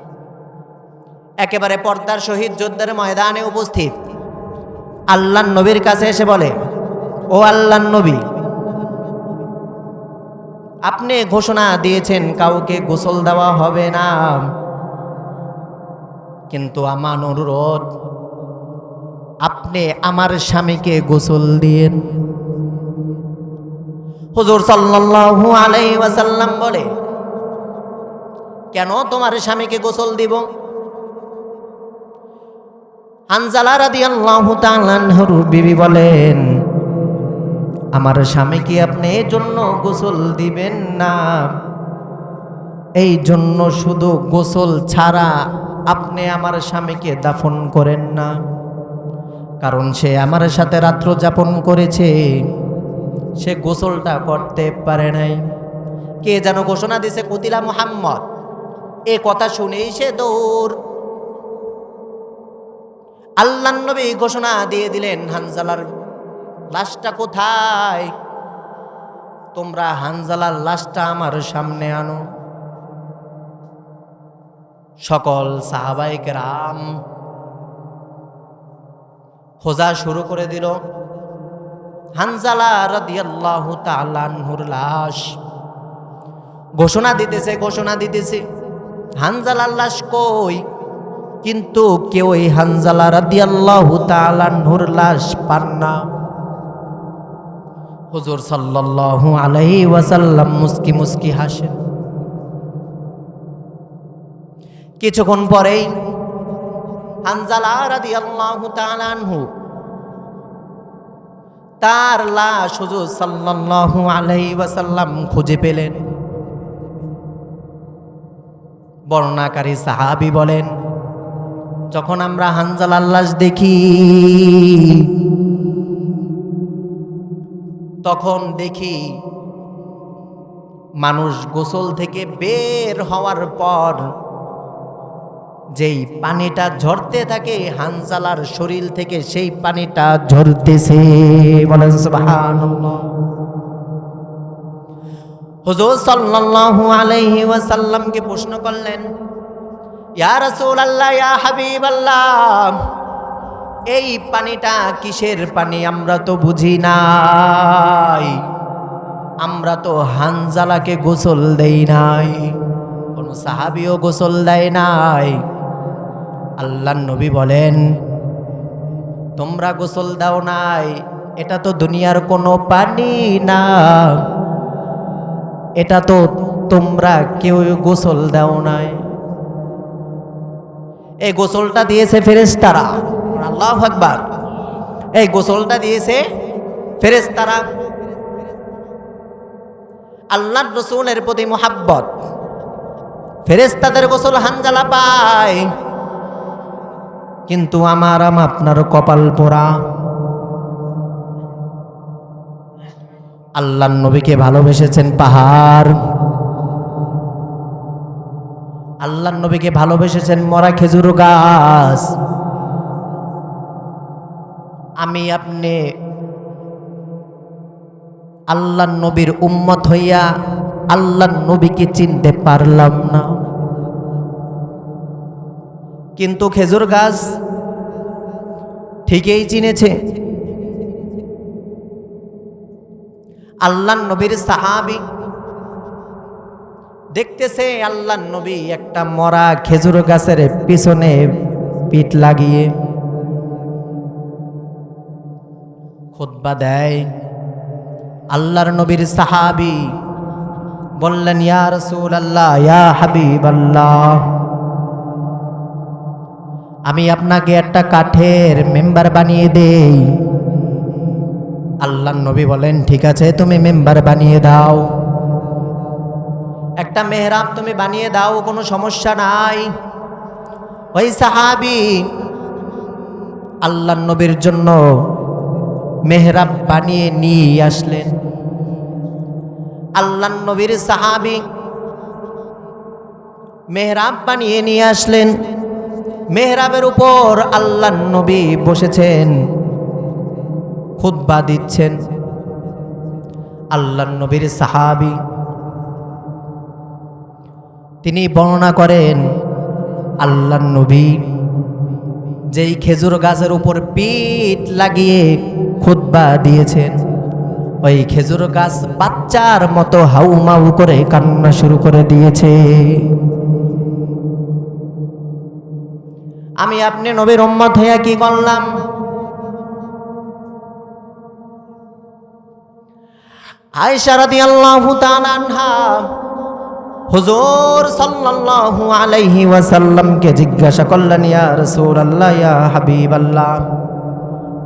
একেবারে পর্দার সহিত যুদ্ধের ময়দানে উপস্থিত। আল্লাহর নবীর কাছে এসে বলে, ও আল্লাহর নবী, আপনি ঘোষণা দিয়েছেন কাউকে গোসল দেওয়া হবে না, কিন্তু আমার অনুরোধ, আপনি আমার স্বামীকে গোসল দিয়েন। হুজুর সাল্লাল্লাহু আলাইহি ওয়াসাল্লাম বলে, কেন তোমার স্বামীকে গোসল দিব? হানজালা রাদিয়াল্লাহু তাআলা আনহুর বিবি বলেন, আমার স্বামীকে আপনি এই জন্য গোসল দিবেন না, এই জন্য শুধু গোসল ছাড়া আপনি আমার স্বামীকে দাফন করেন না, কারণ সে আমার সাথে রাত্র যাপন করেছে, সে গোসলটা করতে পারে নাই। কে যেন ঘোষণা দিছে, কুতিলা মুহাম্মদ। এ কথা শুনেই সে দৌড়। আল্লাহর নবী ঘোষণা দিয়ে দিলেন, হানজালার লাশটা কোথায়? তোমরা হানজালার লাশটা আমার সামনে আনো। সকল সাহাবায়ে কেরাম খোঁজা শুরু করে দিল। হানজালা রাদিয়াল্লাহু তাআলা আনহুর লাশ। ঘোষণা দিতেছে, হানজালার লাশ কই? কিন্তু কেউ এই হানজালা রাদিয়াল্লাহু তাআলা আনহুর লাশ পান না। হুজুর সাল্লাল্লাহু আলাইহি ওয়াসাল্লাম মুস্কি মুস্কি হাসেন। কিছুক্ষণ পরেই হানজালা রাদিয়াল্লাহু তাআলা আনহু তার লাশ হুজুর সাল্লাল্লাহু আলাইহি ওয়াসাল্লাম খুঁজে পেলেন। বর্ণনাকারী সাহাবী বলেন, যখন আমরা হানজালার লাশ দেখি তখন দেখি মানুষ গোসল থেকে বের হওয়ার পর যেই পানিটা ঝরতে থাকে হানজালার শরীর থেকে সেই পানিটা ঝরতেছে। বলেন সুবহানাল্লাহ। হুজুর সাল্লাল্লাহু আলাইহি ওয়াসাল্লামকে প্রশ্ন করলেন, ইয়া রাসূলুল্লাহ, ইয়া হাবিবাল্লাহ, এই পানিটা কিসের পানি? আমরা তো বুঝি নাই, আমরা তো হানজালাকে গোসল দেই নাই, কোন সাহাবীও গোসল দেয় নাই। আল্লাহর নবী বলেন, তোমরা গোসল দাও নাই, এটা তো দুনিয়ার কোনো পানি না, এটা তো তোমরা কেউ গোসল দাও নাই। এই গোসলটা দিয়েছে ফেরেশতারা। আল্লাহু আকবার। এই গোসলটা দিয়েছে ফেরেশতারা। আল্লাহর রাসূলের প্রতি মুহাব্বত, ফেরেশতাদের গোসল হানজালা পায়, কিন্তু আমার আপনার কপাল পোড়া। আল্লাহর নবীকে ভালোবেসেছেন পাহাড়, আল্লাহর নবীকে ভালোবেসেছেন মরা খেজুর গাছ। আমি আপনি আল্লাহর নবীর উম্মত হইয়া আল্লাহর নবীকে চিনতে পারলাম না, কিন্তু খেজুর গাছ ঠিকই চিনেছে। আল্লাহর নবীর সাহাবী দেখতেছে আল্লাহর নবী একটা মরা খেজুর গাছের পিছনে পিঠ লাগিয়ে খুতবা দেয়। আল্লাহর নবীর সাহাবী বললেন, ইয়া রাসূলুল্লাহ, ইয়া হাবিবাল্লাহ, আমি আপনাকে একটা কাঠের মেম্বার বানিয়ে দেই। আল্লাহর নবী বলেন, ঠিক আছে, তুমি মেম্বার বানিয়ে দাও, একটা মেহরাব তুমি বানিয়ে দাও, কোনো সমস্যা নাই। ওই সাহাবী আল্লাহর নবীর জন্য মেহরাব বানিয়ে নিয়ে আসলেন। আল্লাহর নবীর সাহাবী মেহরাব বানিয়ে নিয়ে আসলেন। মেহরাবের উপর আল্লাহর নবী বসেছেন, খুতবা দিচ্ছেন। আল্লাহর নবীর সাহাবী তিনি বর্ণনা করেন, আল্লাহর নবী যেই খেজুর গাছের উপর পিঠ লাগিয়ে খুতবা দিয়েছেন, ওই খেজুর গাছ বাচ্চার মতো হাউমাউ করে কান্না শুরু করে দিয়েছে। আমি আপনি নবীর উম্মত হইয়া কি করলাম? আয়েশা রাদিয়াল্লাহু তাআলা আনহা হুজুর সাল্লাল্লাহু আলাইহি ওয়াসাল্লামকে জিজ্ঞাসা করলেন, ইয়া রাসূলুল্লাহ, ইয়া হাবিবাল্লাহ,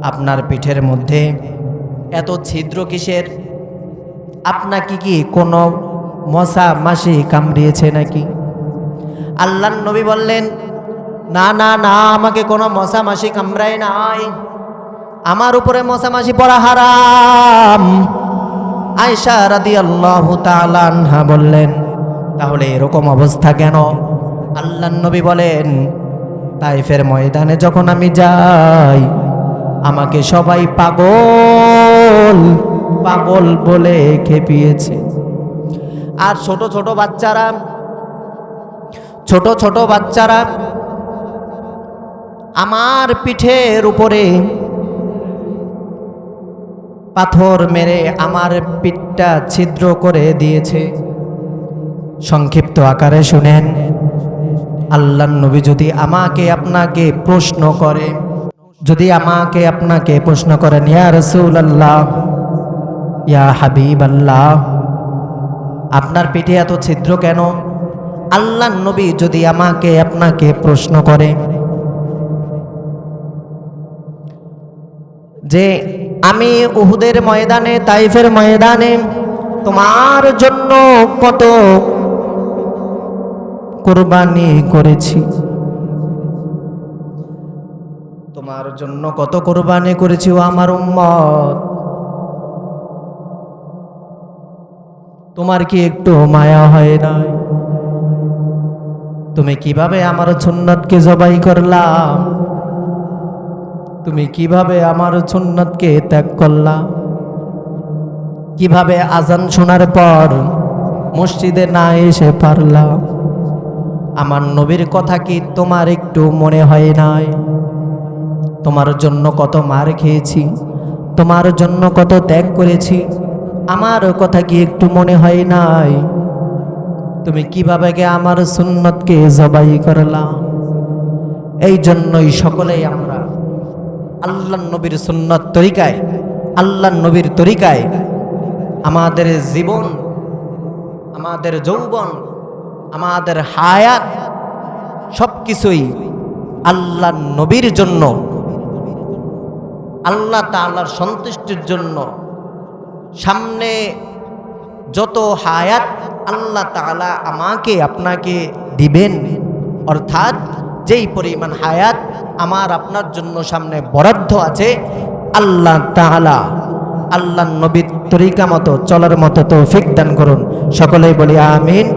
আপনার পিঠের মধ্যে এত ছিদ্র কিসের? আপনাকে কি কোনো মশা মাছি কামড়িয়েছে নাকি? আল্লাহর নবী বললেন, না না না, আমাকে কোনো মশা মাছি কামড়ায় নাই, আমার উপরে মশা মাছি পড়া হারাম। আয়েশা রাদিয়াল্লাহু তাআলা আনহা বললেন, তাহলে এরকম অবস্থা কেন? আল্লাহর নবী বলেন, তাইফের ময়দানে যখন আমি যাই, আমাকে সবাই পাগল পাগল বলে খেপিয়েছে। আর ছোট ছোট বাচ্চারা আমার পিঠের উপরে পাথর মেরে আমার পিঠটা ছিদ্র করে দিয়েছে। সংক্ষিপ্ত আকারে শুনেন, আল্লাহর নবী যদি আমাকে আপনাকে প্রশ্ন করে, ইয়া রাসূলুল্লাহ, ইয়া হাবিবাল্লাহ, আপনার পিঠে এত ছিদ্র কেন? আল্লাহর নবী যদি আমাকে আপনাকে প্রশ্ন করে যে আমি উহুদের ময়দানে, তাইফের ময়দানে তোমার জন্য কত কুরবানি করেছি, তোমার জন্য কত কুরবানি করেছি ও আমার উম্মত, তোমার কি একটু মায়া হয় নাই? তুমি কিভাবে আমার সুন্নতকে জবাই করলাম? তুমি কিভাবে আমার সুন্নতকে ত্যাগ করলা? কিভাবে আজান শোনার পর মসজিদে না এসে পারলা? আমার নবীর কথা কি তোমার একটু মনে হয় নাই? তোমার জন্য কত মার খেয়েছি, তোমার জন্য কত ত্যাগ করেছি, আমার কথা কি একটু মনে হয় নাই? তুমি কিভাবে আমার সুন্নতকে জবাই করলা? এই জন্যই সকলেই আমরা আল্লাহর নবীর সুন্নত তরিকায়, আল্লাহর নবীর তরিকায় আমাদের জীবন, আমাদের যৌবন, আমাদের হায়াত সবকিছুই আল্লাহর নবীর জন্য, আল্লাহ তাআলার সন্তুষ্টির জন্য। সামনে যত হায়াত আল্লাহ তাআলা আমাকে আপনাকে দিবেন, অর্থাৎ যেই পরিমাণ হায়াত আমার আপনার জন্য সামনে বরাদ্দ আছে, আল্লাহ তাআলা আল্লাহর নবীর তরিকা মতো চলার মতো তৌফিক দান করুন। সকলেই বলি আমিন।